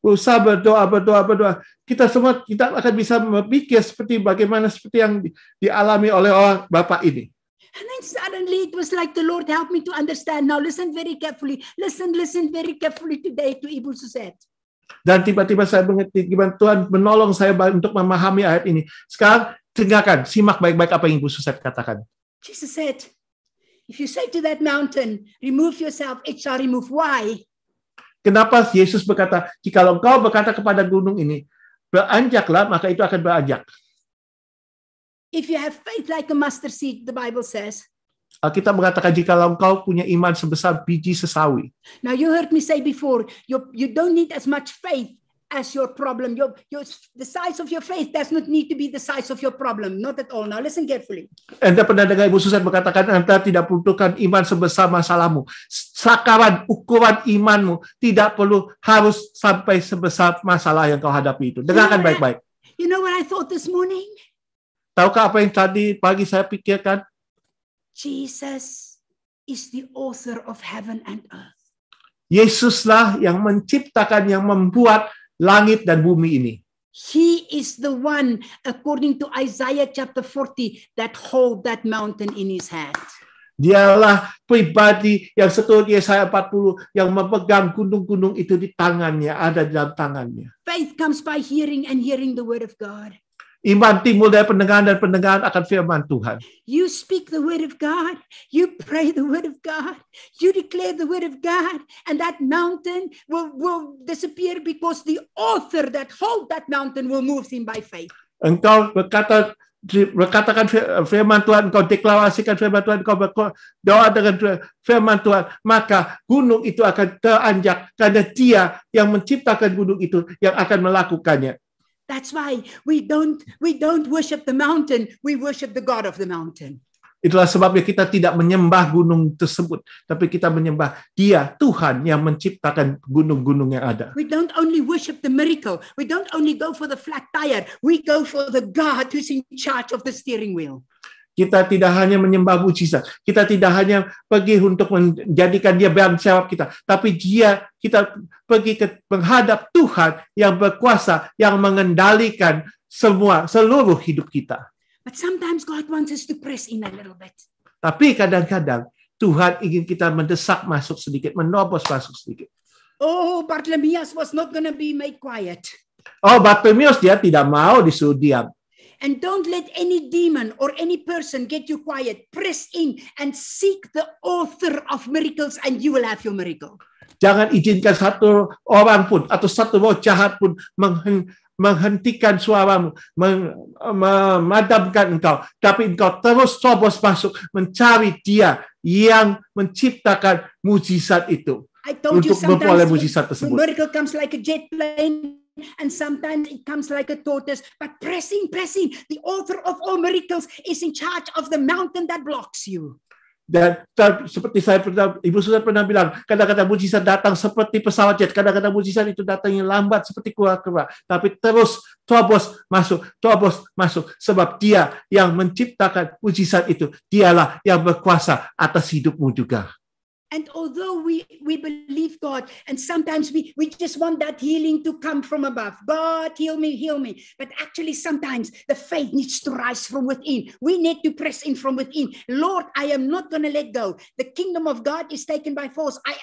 Speaker 2: berusaha berdoa, kita semua kita akan bisa berpikir seperti yang dialami oleh orang Bapak ini.
Speaker 5: And then suddenly it was like the Lord helped me to understand. Now listen very carefully. Listen very carefully today to Ibu Suzette.
Speaker 2: Dan tiba-tiba saya mengerti gimana Tuhan menolong saya untuk memahami ayat ini. Sekarang dengarkan, simak baik-baik apa yang Ibu Suzette katakan.
Speaker 5: Jesus said, if you say to that mountain, remove yourself, it shall remove. Why?
Speaker 2: Kenapa Yesus berkata, jikalau engkau berkata kepada gunung ini, beranjaklah, maka itu akan beranjak.
Speaker 5: If you have faith like a mustard seed, the Bible says.
Speaker 2: Kita mengatakan jikalau engkau punya iman sebesar biji sesawi.
Speaker 5: Now you heard me say before, you don't need as much faith as your problem. The size of your faith does not need to be the size of your problem. Not at all. Now listen carefully.
Speaker 2: Anda pernah dengar Ibu Susan berkatakan Anda tidak membutuhkan iman sebesar masalahmu. Ukuran imanmu tidak perlu harus sampai sebesar masalah yang kau hadapi itu. Dengarkan baik-baik.
Speaker 5: You know what I thought this morning?
Speaker 2: Tahukah apa yang tadi pagi saya pikirkan?
Speaker 5: Jesus is the author of heaven and earth.
Speaker 2: Yesuslah yang menciptakan, yang membuat langit dan bumi ini.
Speaker 5: He is the one, according to Isaiah chapter 40, that hold that mountain in his hand.
Speaker 2: Dialah pribadi yang seturut Yesaya 40 yang memegang gunung-gunung itu di tangannya, ada di dalam tangannya.
Speaker 5: Faith comes by hearing and hearing the word of God.
Speaker 2: Iman timbul dari pendengaran dan pendengaran akan firman Tuhan.
Speaker 5: You speak the word of God. You pray the word of God. You declare the word of God. And that mountain will disappear because the author that hold that mountain will move him by faith.
Speaker 2: Engkau berkatakan firman Tuhan, engkau deklarasikan firman Tuhan, engkau berdoa dengan firman Tuhan, maka gunung itu akan teranjak karena Dia yang menciptakan gunung itu yang akan melakukannya.
Speaker 5: That's why we don't worship the mountain, we worship the God of the mountain.
Speaker 2: Itulah sebabnya kita tidak menyembah gunung tersebut, tapi kita menyembah Dia, Tuhan yang menciptakan gunung-gunung yang ada.
Speaker 5: We don't only worship the miracle, we don't only go for the flat tire, we go for the God who's in charge of the steering wheel.
Speaker 2: Kita tidak hanya menyembah mujizat, kita tidak hanya pergi untuk menjadikan Dia beban jawab kita, tapi kita pergi ke menghadap Tuhan yang berkuasa, yang mengendalikan seluruh hidup kita.
Speaker 5: But sometimes God wants us to press in a little bit.
Speaker 2: Tapi kadang-kadang Tuhan ingin kita mendesak masuk sedikit, menerobos masuk sedikit.
Speaker 5: Oh, Bartimaeus was not going to be made quiet.
Speaker 2: Oh, Bartimaeus dia tidak mau disuruh diam.
Speaker 5: And don't let any demon or any person get you quiet. Press in and seek the author of miracles and you will have your miracle.
Speaker 2: Jangan izinkan satu orang pun atau satu roh jahat pun menghentikan suaramu, memadamkan engkau. Tapi engkau terus terobos masuk mencari Dia yang menciptakan mujizat itu.
Speaker 5: I told you
Speaker 2: untuk memperoleh mujizat
Speaker 5: sometimes the
Speaker 2: tersebut.
Speaker 5: miracle comes like a jet plane and sometimes it comes like a tortoise. But pressing. The author of all miracles is in charge of the mountain that blocks you.
Speaker 2: Dan seperti Ibu Susan pernah bilang, kadang-kadang mujizat datang seperti pesawat jet, kadang-kadang mujizat itu datangnya lambat seperti kura-kura, tapi terus terobos masuk, sebab Dia yang menciptakan mujizat itu, Dialah yang berkuasa atas hidupmu juga.
Speaker 5: And although we believe God, and sometimes we just want that healing to come from above. God, heal me. But actually sometimes the faith needs to rise from within. We need to press in from within. Lord, I am not going to let go. The kingdom of God is taken by force. I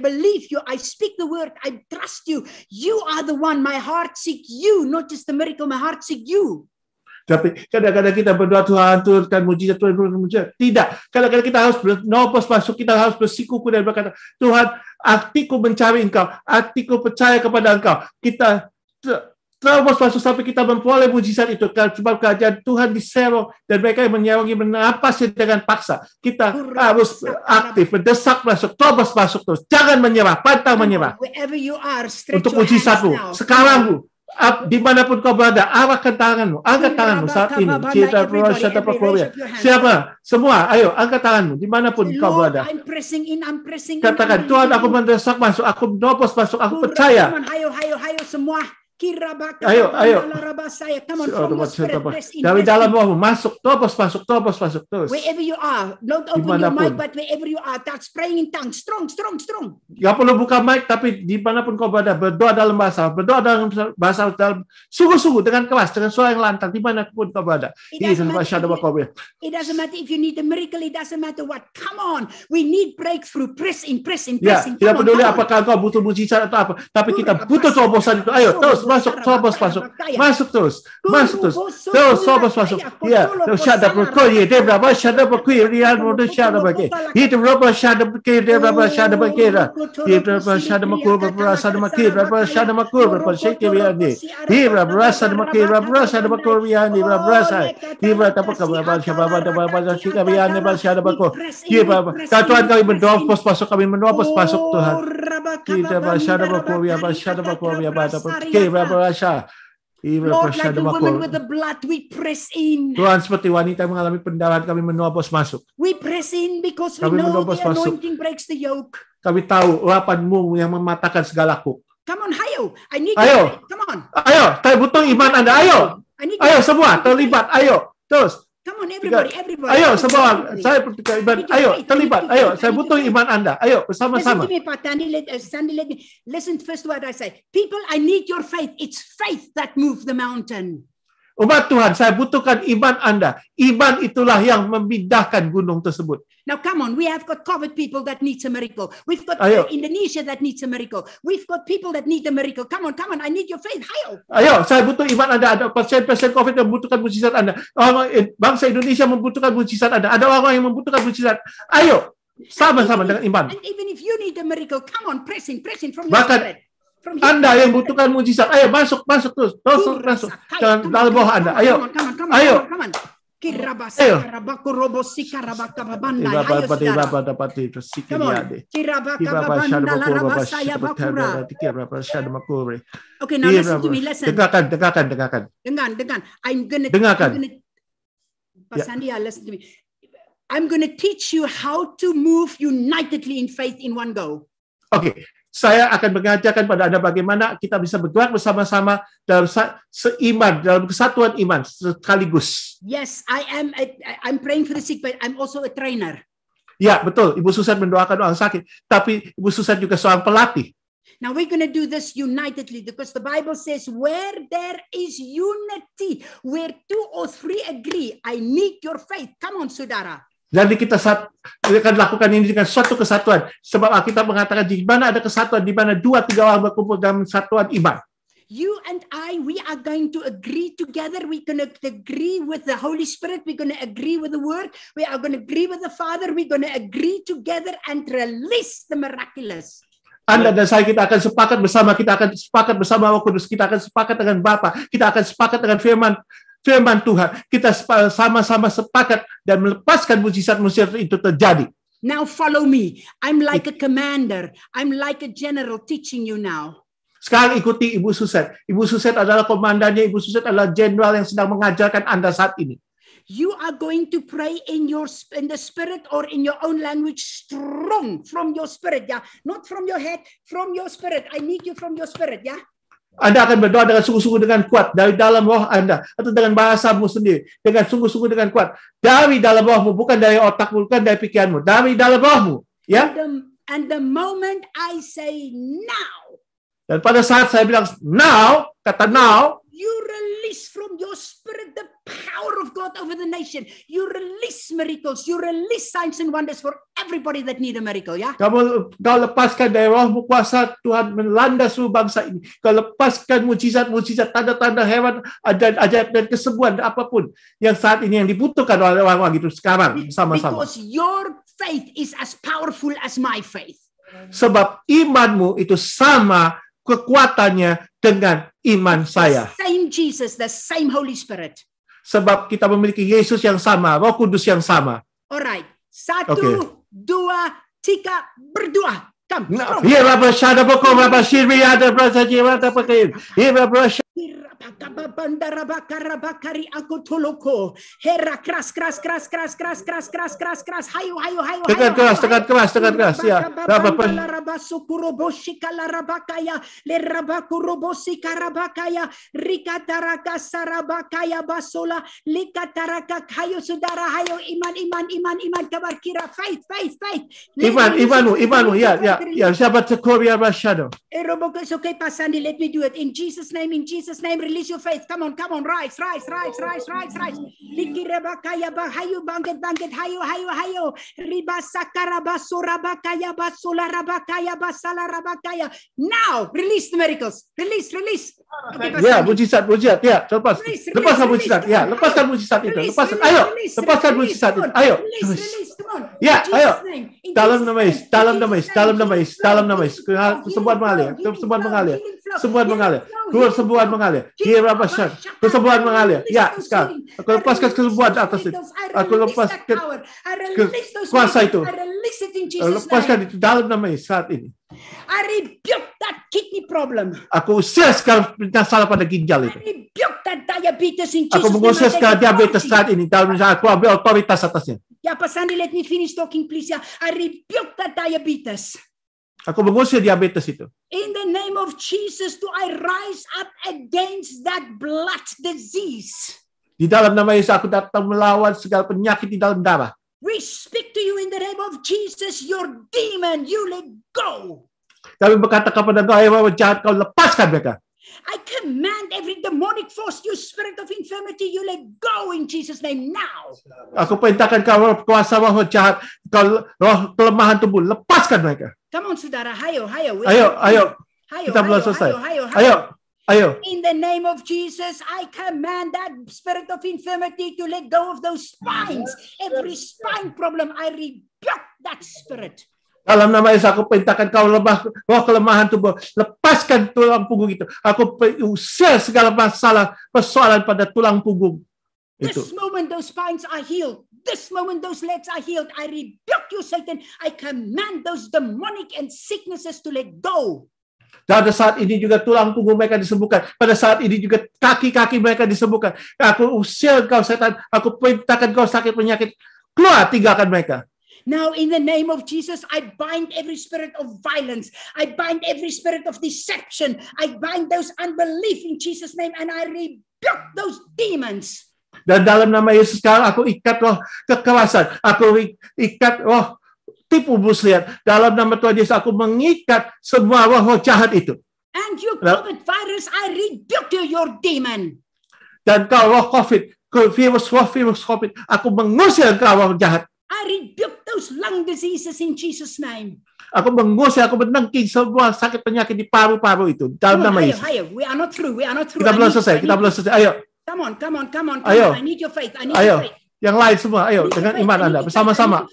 Speaker 5: believe you. I speak the word. I trust you. You are the one. My heart seek you, not just the miracle. My heart seek you.
Speaker 2: Tapi kadang-kadang kita berdoa Tuhan turunkan mujizat, mujizat. Tidak. Kadang-kadang kita harus menerobos masuk, kita harus bersikuku dan berkata, Tuhan, hatiku mencari Engkau, hatiku percaya kepada Engkau. Kita terobos masuk sampai kita memperoleh mujizat itu. Sebab kerajaan Tuhan diseru dan mereka yang menyerongi menapasnya dengan paksa. Kita harus aktif, mendesak masuk, terobos masuk terus. Jangan menyerah, pantang menyerah. Untuk mujizatmu, sekarang Bu. Dimanapun kau berada, arahkan tanganmu, angkat tanganmu saat ini. Siapa? Semua, ayo angkat tanganmu, dimanapun kau berada. Katakan, Tuhan, aku mendesak masuk, aku menerobos masuk, aku percaya.
Speaker 5: Ayo semua.
Speaker 2: Ayo. Dari dalam rohmu masuk, terobos masuk terus.
Speaker 5: Wherever you are, don't open your mic, but wherever you are, that's praying in tongues, strong.
Speaker 2: Gak perlu buka mic, tapi dimanapun kau berada, berdoa dalam bahasa dalam sungguh-sungguh dengan keras, dengan suara yang lantang, dimanapun kau berada.
Speaker 5: It doesn't matter if you need a miracle, it doesn't matter what. Come on, we need breakthrough. Press in.
Speaker 2: Ya, tidak peduli apakah kau butuh mujizat atau apa, tapi kita butuh terobosan itu. Ayo, terus masuk, terobos masuk terus, terobos masuk. Ya, syada berkoy, dia berapa syada berkoy, dia berapa syada berkoy, dia berapa syada berkoy, dia berapa syada berkoy, dia berapa syada makur, berapa syada makur, berapa syada makur, berapa syekh biani, dia berapa syada makur, berapa syada makur biani, berapa syada, dia berapa berapa syekh biani, berapa syada makur, dia berapa. Tuhan kami menerobos masuk, Tuhan. Kita bersyada makur, berapa syada makur, berapa
Speaker 5: Lord, like a woman with the blood, we press in.
Speaker 2: Tuhan, seperti wanita yang mengalami pendarahan, kami menerobos masuk.
Speaker 5: We press in because we know the anointing breaks the yoke.
Speaker 2: Kami tahu urapan-Mu yang mematahkan segala kuk.
Speaker 5: Come on, ayo. I need
Speaker 2: you.
Speaker 5: Come on.
Speaker 2: Ayo, saya butuh iman Anda. Ayo. Ayo semua terlibat. Ayo. Terus.
Speaker 5: Come on, everybody.
Speaker 2: Ayo semua, saya butuh iman. Ayo, terlibat. Ayo, saya butuh iman Anda. Ayo, bersama-sama.
Speaker 5: Listen to me, Sandy, let me listen first to what I say. People, I need your faith. It's faith that moves the mountain.
Speaker 2: Umat Tuhan, saya butuhkan iman Anda. Iman itulah yang memindahkan gunung tersebut.
Speaker 5: Now, come on. We have got COVID people that needs a miracle. We've got
Speaker 2: Ayo.
Speaker 5: Indonesia that needs a miracle. We've got people that need a miracle. Come on. I need your faith.
Speaker 2: Ayo, saya butuh iman Anda. Ada pasien-pasien COVID yang membutuhkan mujizat Anda. Bangsa Indonesia membutuhkan mujizat Anda. Ada orang yang membutuhkan mujizat. Ayo, sama-sama dengan iman.
Speaker 5: And even if you need a miracle, come on, press in from your
Speaker 2: Bahkan
Speaker 5: spirit. From
Speaker 2: Anda yang membutuhkan mujizat, ayo masuk terus. Masuk. Jangan dalam bawah Anda. Ayo. Ayo.
Speaker 5: Come on.
Speaker 2: Ayo.
Speaker 5: Okay, now listen to me. Listen.
Speaker 2: Dengarkan.
Speaker 5: Pak Sandi, listen to me. I'm going to teach you how to move unitedly in faith in one go.
Speaker 2: Oke. Saya akan mengajarkan pada Anda bagaimana kita bisa bergerak bersama-sama dalam seiman, dalam kesatuan iman sekaligus.
Speaker 5: Yes, I'm praying for the sick, but I'm also a trainer.
Speaker 2: Ya, betul. Ibu Susan mendoakan orang sakit, tapi Ibu Susan juga seorang pelatih.
Speaker 5: Now we're going to do this unitedly because the Bible says where there is unity, where 2 or 3 agree, I need your faith. Come on, saudara.
Speaker 2: Jadi kita akan lakukan ini dengan suatu kesatuan. Sebab Alkitab mengatakan di mana ada kesatuan, di mana 2-3 orang berkumpul dalam satuan iman.
Speaker 5: You and I, we are going to agree together. We're going to agree with the Holy Spirit. We're going to agree with the Word. We are going to agree with the Father. We're going to agree together and release the miraculous.
Speaker 2: Anda dan saya, kita akan sepakat bersama Roh Kudus, kita akan sepakat dengan Bapa, kita akan sepakat dengan firman Tuhan, kita sama-sama sepakat dan melepaskan mujizat-mujizat itu terjadi.
Speaker 5: Now follow me. I'm like a commander. I'm like a general teaching you now.
Speaker 2: Sekarang ikuti Ibu Susan. Ibu Susan adalah komandannya, Ibu Susan adalah jenderal yang sedang mengajarkan Anda saat ini.
Speaker 5: You are going to pray in the spirit or in your own language strong from your spirit, yeah? Not from your head, from your spirit. I need you from your spirit, yeah?
Speaker 2: Anda akan berdoa dengan sungguh-sungguh dengan kuat dari dalam roh Anda atau dengan bahasamu sendiri, dengan sungguh-sungguh dengan kuat dari dalam rohmu, bukan dari otakmu, bukan dari pikiranmu, dari dalam rohmu, ya?
Speaker 5: And the moment I say now,
Speaker 2: dan pada saat saya bilang now, kata now,
Speaker 5: you release from your spirit the power of God over the nation. You release miracles. You release signs and wonders for everybody that need a miracle, ya?
Speaker 2: Kau lepaskan dari rohmu kuasa Tuhan melanda seluruh bangsa ini. Kau lepaskan mujizat-mujizat, tanda-tanda hewan, ajaib dan kesembuhan apapun yang saat ini yang dibutuhkan oleh orang-orang itu sekarang sama-sama.
Speaker 5: Because your faith is as powerful as my faith.
Speaker 2: Sebab imanmu itu sama kekuatannya dengan iman saya.
Speaker 5: The same Jesus, the same Holy Spirit.
Speaker 2: Sebab kita memiliki Yesus yang sama, Roh Kudus yang sama.
Speaker 5: Alright. 1, 2, 3, berdoa. Come.
Speaker 2: Here Rabba Shada Boko Rabba Shirmi Ada Brasa Jiwata Pakai. Here Rabba
Speaker 5: Bakari aku toloko. Hera keras. Hayo.
Speaker 2: Tekan keras ya.
Speaker 5: Rabba sukuroboshi kalarabakaya. Le rabakuroboshi karabakaya. Rikataraka sarabakaya basola. Likataraka hayo saudara hayo iman kabar kira faith. Imanu
Speaker 2: ya siapa Tekoria Rashado.
Speaker 5: It's okay, Pastor Sandy, let me do it. In Jesus' name, release your faith. Come on, rise. Likirabakaya bahayu, bangkit, hayo. Ribasakara basura bakaya, basula rabakaya, basala rabakaya. Now, release the miracles. Release. Okay,
Speaker 2: ya, mujizat, ya, lepaskan mujizat, ya, lepaskan mujizat itu. Lepaskan mujizat itu. Ayo.
Speaker 5: Release, come on.
Speaker 2: Ya, ayo. Dalam nama Yesus. Kesembuhan mengalir. Kesembuhan mengalir. Ya, sekarang. Aku lepaskan kesembuhan atas itu. Aku lepaskan kuasa itu. Lepaskan itu dalam nama Yesus saat ini.
Speaker 5: I rebuke that kidney problem.
Speaker 2: Aku usir sekarang masalah pada ginjal itu.
Speaker 5: I rebuke that diabetes in Jesus'
Speaker 2: Aku mengusir sekarang diabetes saat ini. Dalam aku ambil otoritas atasnya.
Speaker 5: Ya, Pak Sandy, let me finish talking, please. Ya, I rebuke that diabetes.
Speaker 2: Aku mengusir diabetes itu.
Speaker 5: In the name of Jesus, do I rise up against that blood disease?
Speaker 2: Di dalam nama Yesus aku datang melawan segala penyakit di dalam darah.
Speaker 5: We speak to you in the name of Jesus, your demon, you let go.
Speaker 2: Kami berkata kepada engkau, jahat, kau lepaskan mereka.
Speaker 5: I command every demonic demonic force, you spirit of infirmity, you let go in Jesus' name now.
Speaker 2: Aku perintahkan kau roh kuasa roh jahat, kau roh kelemahan tubuh, lepaskan mereka.
Speaker 5: Come on, saudara. Hayo.
Speaker 2: Ayo. Kita belum selesai. Ayo.
Speaker 5: In the name of Jesus, I command that spirit of infirmity to let go of those spines. Every spine problem, I rebuke that spirit.
Speaker 2: Dalam nama Yesus aku perintahkan kau roh kelemahan tubuh, lepaskan tulang punggung itu. Aku usir segala masalah persoalan pada tulang punggung itu.
Speaker 5: This moment those spines are healed. This moment those legs are healed. I rebuke you, Satan. I command those demonic and sicknesses to let go.
Speaker 2: Pada saat ini juga tulang punggung mereka disembuhkan. Pada saat ini juga kaki-kaki mereka disembuhkan. Aku usir kau setan. Aku perintahkan kau sakit penyakit. Keluar, tinggalkan mereka.
Speaker 5: Now, in the name of Jesus, I bind every spirit of violence. I bind every spirit of deception. I bind those unbelief in Jesus' name, and I rebuke those demons.
Speaker 2: Dan dalam nama Yesus sekarang aku ikat roh kekerasan. Aku ikat roh tipu muslihat. Dalam nama Tuhan Yesus aku mengikat semua roh jahat itu.
Speaker 5: And you COVID virus, I rebuke you, your demon.
Speaker 2: Dan kau roh virus COVID, aku mengusir kau roh jahat.
Speaker 5: I rebuke those lung diseases in Jesus' name.
Speaker 2: Aku mengusir, aku menengking semua sakit penyakit di paru-paru itu. Dalam nama Yesus.
Speaker 5: Hayo. We are not through.
Speaker 2: Kita belum selesai. Ayo.
Speaker 5: Come on.
Speaker 2: Ayo.
Speaker 5: I need your faith.
Speaker 2: Ayo. Yang lain semua, ayo dengan iman Anda bersama-sama.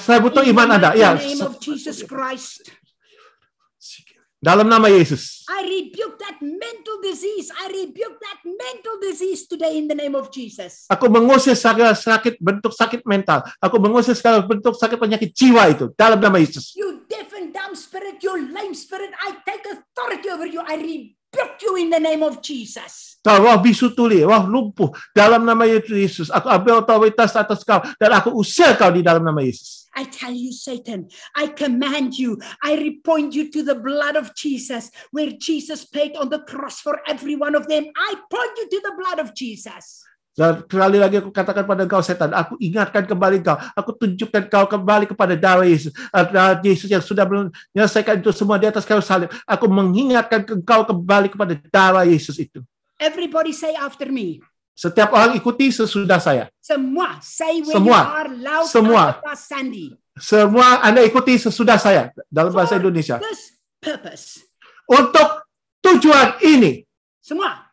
Speaker 2: Saya butuh iman Anda. Ya.
Speaker 5: In the name of Jesus Christ.
Speaker 2: Dalam nama Yesus.
Speaker 5: I rebuke that mental disease. I rebuke that mental disease today in the name of Jesus.
Speaker 2: Aku mengusir segala sakit, bentuk sakit mental. Aku mengusir segala bentuk sakit penyakit jiwa itu dalam nama Yesus.
Speaker 5: You deaf and dumb spirit, you lame spirit, I take authority over you. I rebuke you in the name of Jesus.
Speaker 2: Kau roh bisu tuli, roh lumpuh dalam nama Yesus. Aku ambil otoritas atas kau dan aku usir kau di dalam nama Yesus.
Speaker 5: I tell you, Satan, I command you, I repoint you to the blood of Jesus, where Jesus paid on the cross for every one of them. I point you to the blood of Jesus.
Speaker 2: Dan sekali lagi aku katakan pada kau setan, aku ingatkan kembali kau, aku tunjukkan kau kembali kepada darah Yesus. Darah Yesus yang sudah menyelesaikan itu semua di atas kayu salib. Aku mengingatkan kau kembali kepada darah Yesus itu.
Speaker 5: Everybody say after me.
Speaker 2: Setiap orang ikuti sesudah saya.
Speaker 5: Semua, say when
Speaker 2: Semua.
Speaker 5: you are loud.
Speaker 2: Semua.
Speaker 5: Sandy.
Speaker 2: Semua Anda ikuti sesudah saya dalam bahasa Indonesia.
Speaker 5: This purpose.
Speaker 2: Untuk tujuan ini.
Speaker 5: Semua.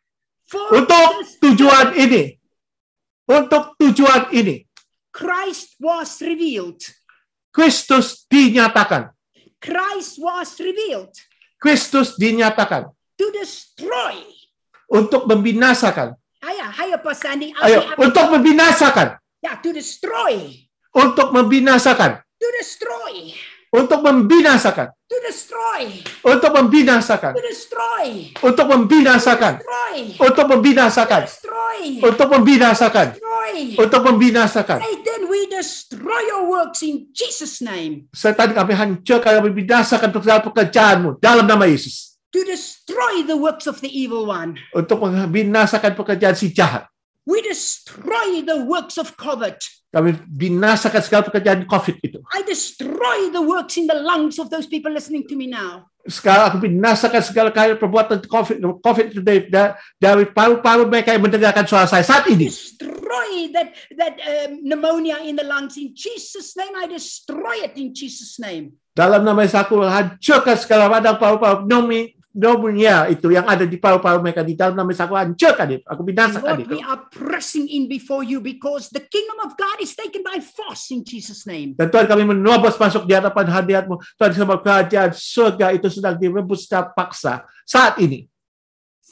Speaker 2: Untuk tujuan ini. Untuk tujuan ini.
Speaker 5: Christ was revealed.
Speaker 2: Kristus dinyatakan.
Speaker 5: Christ was revealed.
Speaker 2: Kristus dinyatakan.
Speaker 5: To destroy.
Speaker 2: Untuk membinasakan.
Speaker 5: Hayo Pak Sandy.
Speaker 2: Ayo, untuk membinasakan.
Speaker 5: Ya, to destroy.
Speaker 2: Untuk membinasakan.
Speaker 5: To destroy.
Speaker 2: Untuk membinasakan.
Speaker 5: To destroy.
Speaker 2: Untuk membinasakan.
Speaker 5: To destroy.
Speaker 2: Untuk membinasakan.
Speaker 5: Destroy.
Speaker 2: Untuk membinasakan.
Speaker 5: Destroy.
Speaker 2: Untuk membinasakan.
Speaker 5: Destroy.
Speaker 2: Untuk membinasakan.
Speaker 5: Satan, we destroy your works in Jesus' name.
Speaker 2: Setan, kami hancurkan, kami binasakan pekerjaan-pekerjaanmu dalam nama Yesus.
Speaker 5: To destroy the works of the evil one.
Speaker 2: Untuk membinasakan pekerjaan si jahat.
Speaker 5: We destroy the works of COVID.
Speaker 2: Kami binasakan segala pekerjaan COVID itu.
Speaker 5: I destroy the works in the lungs of those people listening to me now.
Speaker 2: Sekarang aku binasakan segala perbuatan COVID itu dari paru-paru mereka yang mendengarkan suara saya saat ini.
Speaker 5: Destroy that pneumonia in the lungs in Jesus' name. I destroy it in Jesus' name.
Speaker 2: Dalam nama Yesus aku hancurkan segala radang paru-paru pneumonia itu yang ada di paru-paru mereka. Di dalam nama Yesus aku hancurkan itu. Aku binasakan
Speaker 5: Lord,
Speaker 2: itu.
Speaker 5: we are pressing in before you because the kingdom of God is taken by force in Jesus' name.
Speaker 2: Dan Tuhan, kami menerobos masuk di hadapan hadirat-Mu. Tuhan, sebab kerajaan surga itu sedang direbut secara paksa saat ini.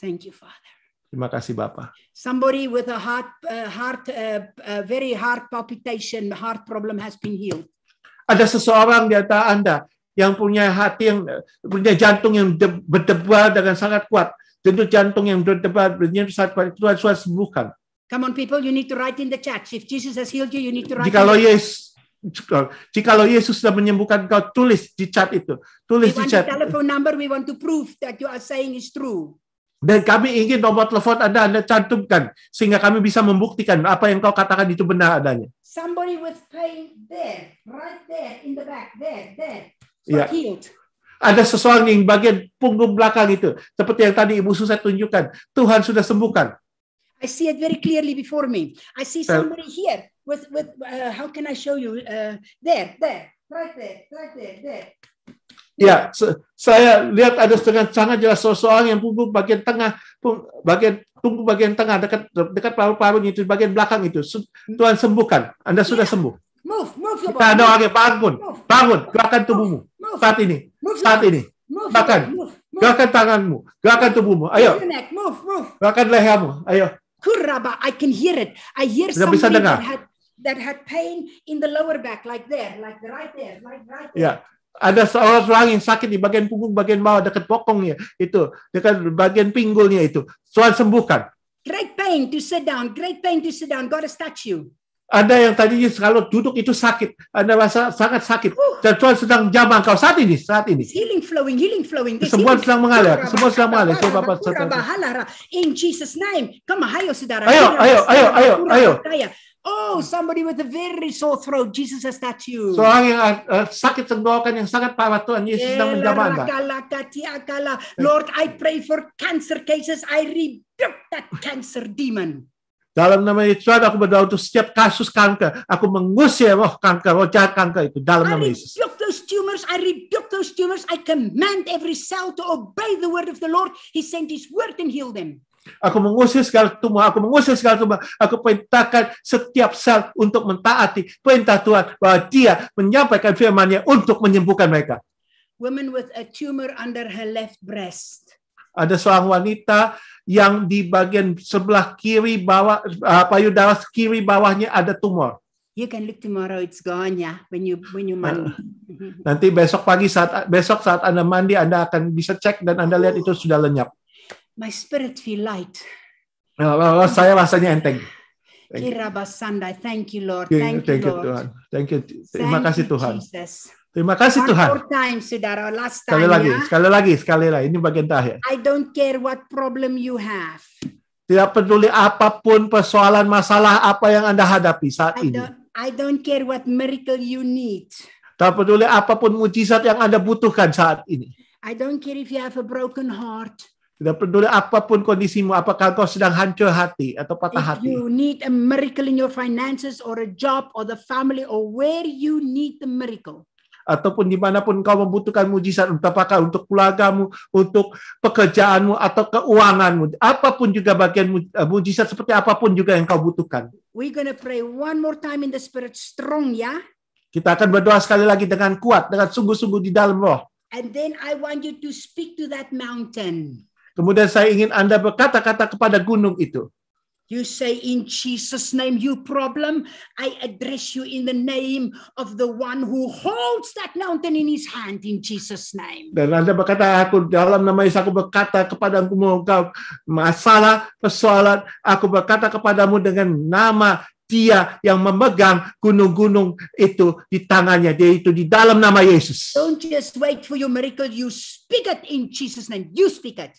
Speaker 5: Thank you, Father.
Speaker 2: Terima kasih Bapa.
Speaker 5: Somebody with a very heart palpitation, heart problem has been healed.
Speaker 2: Ada seseorang di antara Anda yang punya hati yang punya jantung yang berdebar dengan sangat kuat. Denyut jantung yang berdebar dengan sangat kuat. Tuhan sudah sembuhkan.
Speaker 5: Come on, people, you need to write in the chat. If Jesus has healed you, you need to write.
Speaker 2: Jikalau Yesus sudah menyembuhkan kau, tulis di chat itu. Tulis di chat.
Speaker 5: We want the telephone number. We want to prove that you are saying is true.
Speaker 2: Dan kami ingin nomor telepon Anda cantumkan sehingga kami bisa membuktikan apa yang kau katakan itu benar adanya.
Speaker 5: Somebody with pain there, right there in the back, there.
Speaker 2: Ya.
Speaker 5: Healed.
Speaker 2: Ada seseorang yang bagian punggung belakang itu, seperti yang tadi Ibu Susan tunjukkan, Tuhan sudah sembuhkan.
Speaker 5: I see it very clearly before me. I see somebody here with how can I show you? There, right there.
Speaker 2: Ya, saya lihat ada dengan sangat jelas seseorang yang punggung bagian tengah, punggung bagian tengah dekat paru-parunya itu, bagian belakang itu. Tuhan sembuhkan. Anda sudah sembuh.
Speaker 5: Move your
Speaker 2: Kita
Speaker 5: body.
Speaker 2: ada orang bangun, gerakan tubuhmu. Saat ini. Gerakan tanganmu, gerakan tubuhmu. Ayo.
Speaker 5: Move.
Speaker 2: Gerakan lehermu. Ayo.
Speaker 5: Kuraba, I can hear it. I hear
Speaker 2: Sudah bisa
Speaker 5: somebody
Speaker 2: dengar.
Speaker 5: that had pain in the lower back, like there, like right there.
Speaker 2: Ya. Ada seorang yang sakit di bagian punggung bagian bawah dekat bokongnya itu, dekat bagian pinggulnya itu. Tuhan sembuhkan.
Speaker 5: Great pain to sit down. God has touched you.
Speaker 2: Ada yang tadinya kalau duduk itu sakit, Anda rasa sangat sakit, dan Tuhan sedang jamah engkau saat ini.
Speaker 5: Healing flowing.
Speaker 2: Semua sedang mengalir.
Speaker 5: In Jesus' name. Come on, hayo saudara.
Speaker 2: Ayo.
Speaker 5: Oh, somebody with a very sore throat. Jesus has touched you.
Speaker 2: Seorang yang sakit tenggorokan yang sangat parah, Tuhan Yesus sedang menjamah Anda.
Speaker 5: Lord, I pray for cancer cases. I rebuke that cancer demon.
Speaker 2: Dalam nama Yesus, aku berdoa untuk setiap kasus kanker. Aku mengusir roh kanker, roh jahat kanker itu dalam nama Yesus.
Speaker 5: I rebuke those tumors. I command every cell to obey the word of the Lord. He sent His word and healed them.
Speaker 2: Aku mengusir segala tumor. Aku perintahkan setiap sel untuk mentaati perintah Tuhan bahwa Dia menyampaikan firman-Nya untuk menyembuhkan mereka.
Speaker 5: Woman with a tumor under her left breast.
Speaker 2: Ada seorang wanita yang di bagian sebelah kiri bawah, payudara kiri bawahnya ada tumor.
Speaker 5: You can look tomorrow, it's gone ya, when you mandi.
Speaker 2: Nanti besok saat Anda mandi, Anda akan bisa cek dan Anda lihat itu sudah lenyap.
Speaker 5: My spirit feel light.
Speaker 2: Saya rasanya enteng.
Speaker 5: Kirabasanda, thank you Lord.
Speaker 2: Thank you
Speaker 5: Lord.
Speaker 2: Tuhan. Terima kasih Tuhan.
Speaker 5: Jesus.
Speaker 2: Terima kasih Tuhan.
Speaker 5: One more time, saudara. Last time.
Speaker 2: Sekali lagi. Ini bagian terakhir.
Speaker 5: I don't care what problem you have.
Speaker 2: Tidak peduli apapun persoalan masalah apa yang Anda hadapi saat ini.
Speaker 5: I don't care what miracle you need.
Speaker 2: Tak peduli apapun mujizat yang Anda butuhkan saat ini.
Speaker 5: I don't care if you have a broken heart.
Speaker 2: Tidak peduli apapun kondisimu, apakah kau sedang hancur hati atau patah hati.
Speaker 5: If you need a miracle in your finances or a job or the family or where you need the miracle.
Speaker 2: Ataupun dimanapun kau membutuhkan mujizat, apakah untuk keluargamu, untuk pekerjaanmu atau keuanganmu, apapun juga bagian mujizat seperti apapun juga yang kau butuhkan.
Speaker 5: We're gonna pray one more time in the spirit, strong, ya.
Speaker 2: Kita akan berdoa sekali lagi dengan kuat, dengan sungguh-sungguh di dalam roh.
Speaker 5: And then I want you to speak to that mountain.
Speaker 2: Kemudian saya ingin Anda berkata-kata kepada gunung itu.
Speaker 5: You say, in Jesus' name, you problem, I address you in the name of the one who holds that mountain in his hand, in Jesus' name.
Speaker 2: Dan Anda berkata, aku dalam nama Yesus, aku berkata kepadamu, engkau masalah, persoalan, aku berkata kepadamu dengan nama Dia yang memegang gunung-gunung itu di tangannya, dia itu di dalam nama Yesus.
Speaker 5: Don't just wait for your miracle, you speak it in Jesus' name, you speak it.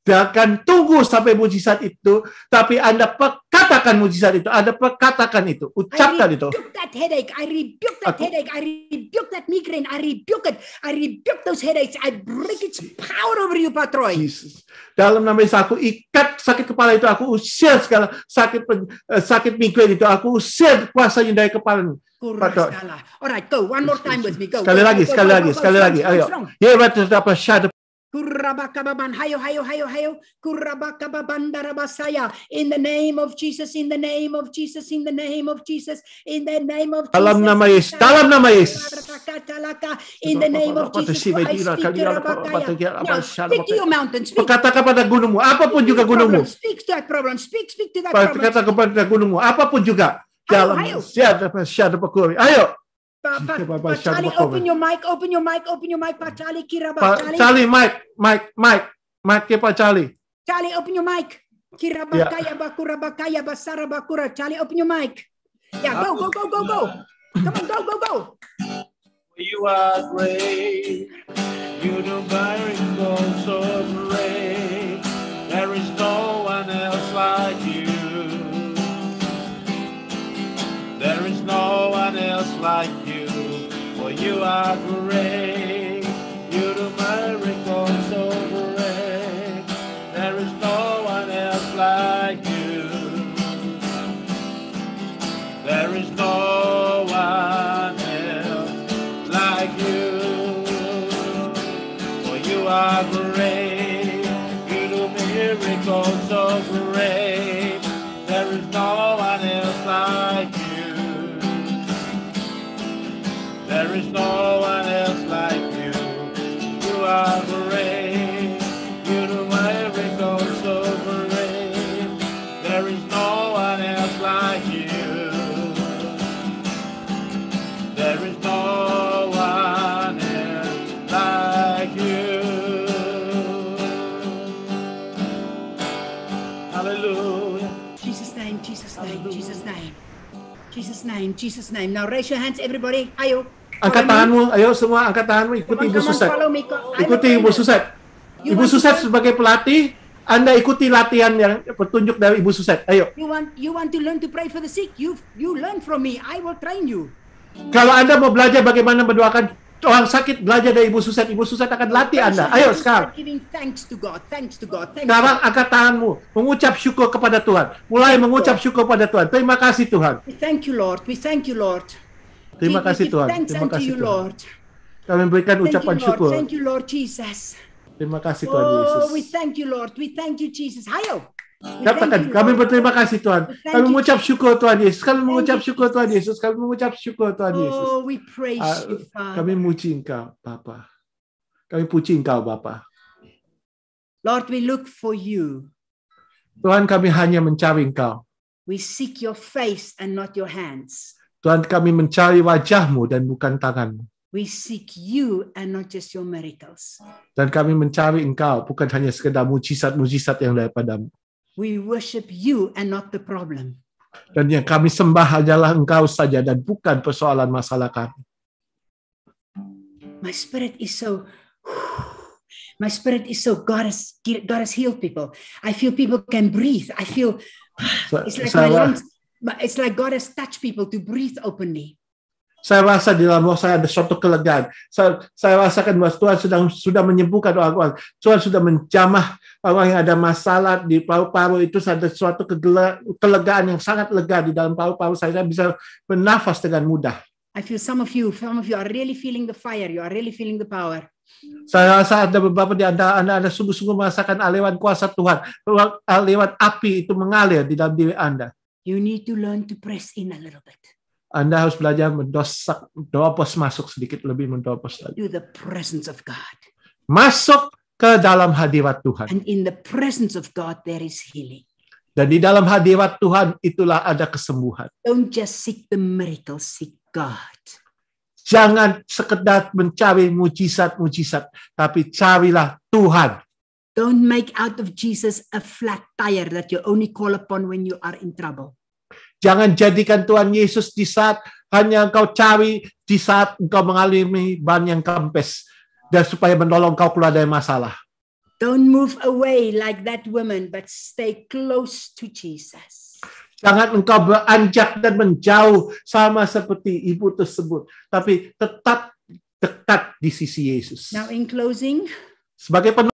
Speaker 2: Jangan tunggu sampai mujizat itu, tapi Anda katakan mujizat itu, Anda perkatakan itu, ucapkan itu.
Speaker 5: I rebuke that headache, I rebuke that headache, I rebuke that migraine, I rebuke it, I rebuke those headaches, I break its power over you, Pak Troy.
Speaker 2: Jesus. Dalam nama Yesus, aku ikat sakit kepala itu, aku usir segala sakit migraine itu, aku usir kuasanya dari kepalamu.
Speaker 5: Alright, go, one more time with me, go.
Speaker 2: Sekali lagi, ayo.
Speaker 5: Kurabakababan, hayo. Kurabakababan darabasaya. In the name of Jesus, in the name of Jesus, in the name of Jesus, in the name of Jesus.
Speaker 2: Dalam nama Yesus, dalam nama Yesus.
Speaker 5: In the name of Jesus, I speak. Now, speak to your mountain.
Speaker 2: Berkata kepada gunungmu, apapun juga gunungmu.
Speaker 5: Speak to that problem. Speak to that problem.
Speaker 2: Berkata kepada gunungmu, apapun juga. Dalam siapa pakuri. Ayo.
Speaker 5: Pak Charlie, open your mic, Pak Charlie,
Speaker 2: Charlie, mic ke Pak Charlie.
Speaker 5: Charlie, open your mic. Kirabakaya bakura bakaya basara bakura. Charlie, open your mic. Yeah, go. Come on, go.
Speaker 8: You are great. You do miracles so great. There is no one else like you. There is no one else like you. For you are great. You do miracles so great. There is no one else like you. There is no one else like you. You are great. You do miracles so great. There is no one else like you. There is no one else like you. Hallelujah.
Speaker 5: Jesus' name, Jesus' name, Jesus' name. Jesus' name, Jesus' name. Now raise your hands, everybody. Ayo.
Speaker 2: Angkat tanganmu, ayo semua angkat tanganmu, ikuti Ibu Susan.
Speaker 5: Follow me.
Speaker 2: Ikuti Ibu Susan. Ibu Susan sebagai pelatih, Anda ikuti latihan yang petunjuk dari Ibu Susan. Ayo.
Speaker 5: You want to learn to pray for the sick? You learn from me. I will train you.
Speaker 2: Kalau Anda mau belajar bagaimana mendoakan orang sakit, belajar dari Ibu Susan. Ibu Susan akan latih Anda. Ayo sekarang.
Speaker 5: Giving thanks to God. Thanks to God. Thanks
Speaker 2: Sekarang angkat tanganmu, mengucap syukur kepada Tuhan. Mulai mengucap syukur kepada Tuhan. Terima kasih Tuhan.
Speaker 5: We thank you, Lord. We thank you, Lord.
Speaker 2: Terima kasih Tuhan.
Speaker 5: Thanks
Speaker 2: Terima
Speaker 5: unto
Speaker 2: kasih
Speaker 5: you,
Speaker 2: Tuhan.
Speaker 5: Lord.
Speaker 2: Kami berikan
Speaker 5: Thank
Speaker 2: ucapan
Speaker 5: you, Lord.
Speaker 2: syukur.
Speaker 5: Thank you, Lord Jesus.
Speaker 2: Terima kasih Tuhan Yesus.
Speaker 5: Oh, we thank you, Lord. We thank you, Jesus. Hayo. We
Speaker 2: Katakan,
Speaker 5: thank you,
Speaker 2: kami
Speaker 5: Lord.
Speaker 2: berterima kasih Tuhan.
Speaker 5: Thank
Speaker 2: Kami
Speaker 5: you,
Speaker 2: mengucap syukur Tuhan Yesus. Kami
Speaker 5: Thank
Speaker 2: mengucap
Speaker 5: you,
Speaker 2: syukur Tuhan
Speaker 5: Jesus.
Speaker 2: Yesus. Kami mengucap syukur Tuhan Yesus.
Speaker 5: Oh, we praise you, Father.
Speaker 2: Kami muji Engkau, Bapa. Kami puji Engkau, Bapa.
Speaker 5: Lord, we look for you.
Speaker 2: Tuhan, kami hanya mencari Engkau.
Speaker 5: We seek your face and not your hands.
Speaker 2: Tuhan, kami mencari wajah-Mu dan bukan tangan-Mu.
Speaker 5: We seek you and not just your miracles.
Speaker 2: Dan kami mencari Engkau, bukan hanya sekedar mujizat-mujizat yang daripada-Mu.
Speaker 5: We worship you and not the problem.
Speaker 2: Dan yang kami sembah adalah Engkau saja dan bukan persoalan masalah kami.
Speaker 5: My spirit is so God has healed people. I feel people can breathe. I feel it's like my lungs, but it's like God has touched people to breathe openly.
Speaker 2: Saya rasa di dalam roh saya ada suatu kelegaan. Saya rasakan bahwa Tuhan sudah menyembuhkan orang-orang. Tuhan sudah menjamah orang yang ada masalah di paru-paru itu, ada suatu kelegaan yang sangat lega di dalam paru-paru saya bisa bernafas dengan mudah.
Speaker 5: I feel some of you are really feeling the fire. You are really feeling the power.
Speaker 2: Saya rasa ada beberapa di antara Anda sungguh-sungguh merasakan aliran kuasa Tuhan, aliran api itu mengalir di dalam diri Anda.
Speaker 5: You need to learn to press in a little bit.
Speaker 2: Anda harus belajar mendobos masuk sedikit lebih mendobos lagi.
Speaker 5: To the presence of God.
Speaker 2: Masuk ke dalam hadirat Tuhan.
Speaker 5: And in the presence of God there is healing.
Speaker 2: Dan di dalam hadirat Tuhan itulah ada kesembuhan.
Speaker 5: Don't just seek the miracle, seek God.
Speaker 2: Jangan sekedar mencari mujizat-mujizat, tapi carilah Tuhan.
Speaker 5: Don't make out of Jesus a flat tire that you only call upon when you are in trouble.
Speaker 2: Jangan jadikan Tuhan Yesus di saat hanya engkau cari, di saat engkau mengalami ban yang kempes, dan supaya menolong engkau keluar dari masalah.
Speaker 5: Don't move away like that woman, but stay close to Jesus.
Speaker 2: Jangan engkau beranjak dan menjauh sama seperti ibu tersebut, tapi tetap dekat di sisi Yesus.
Speaker 5: Now in closing,
Speaker 2: sebagai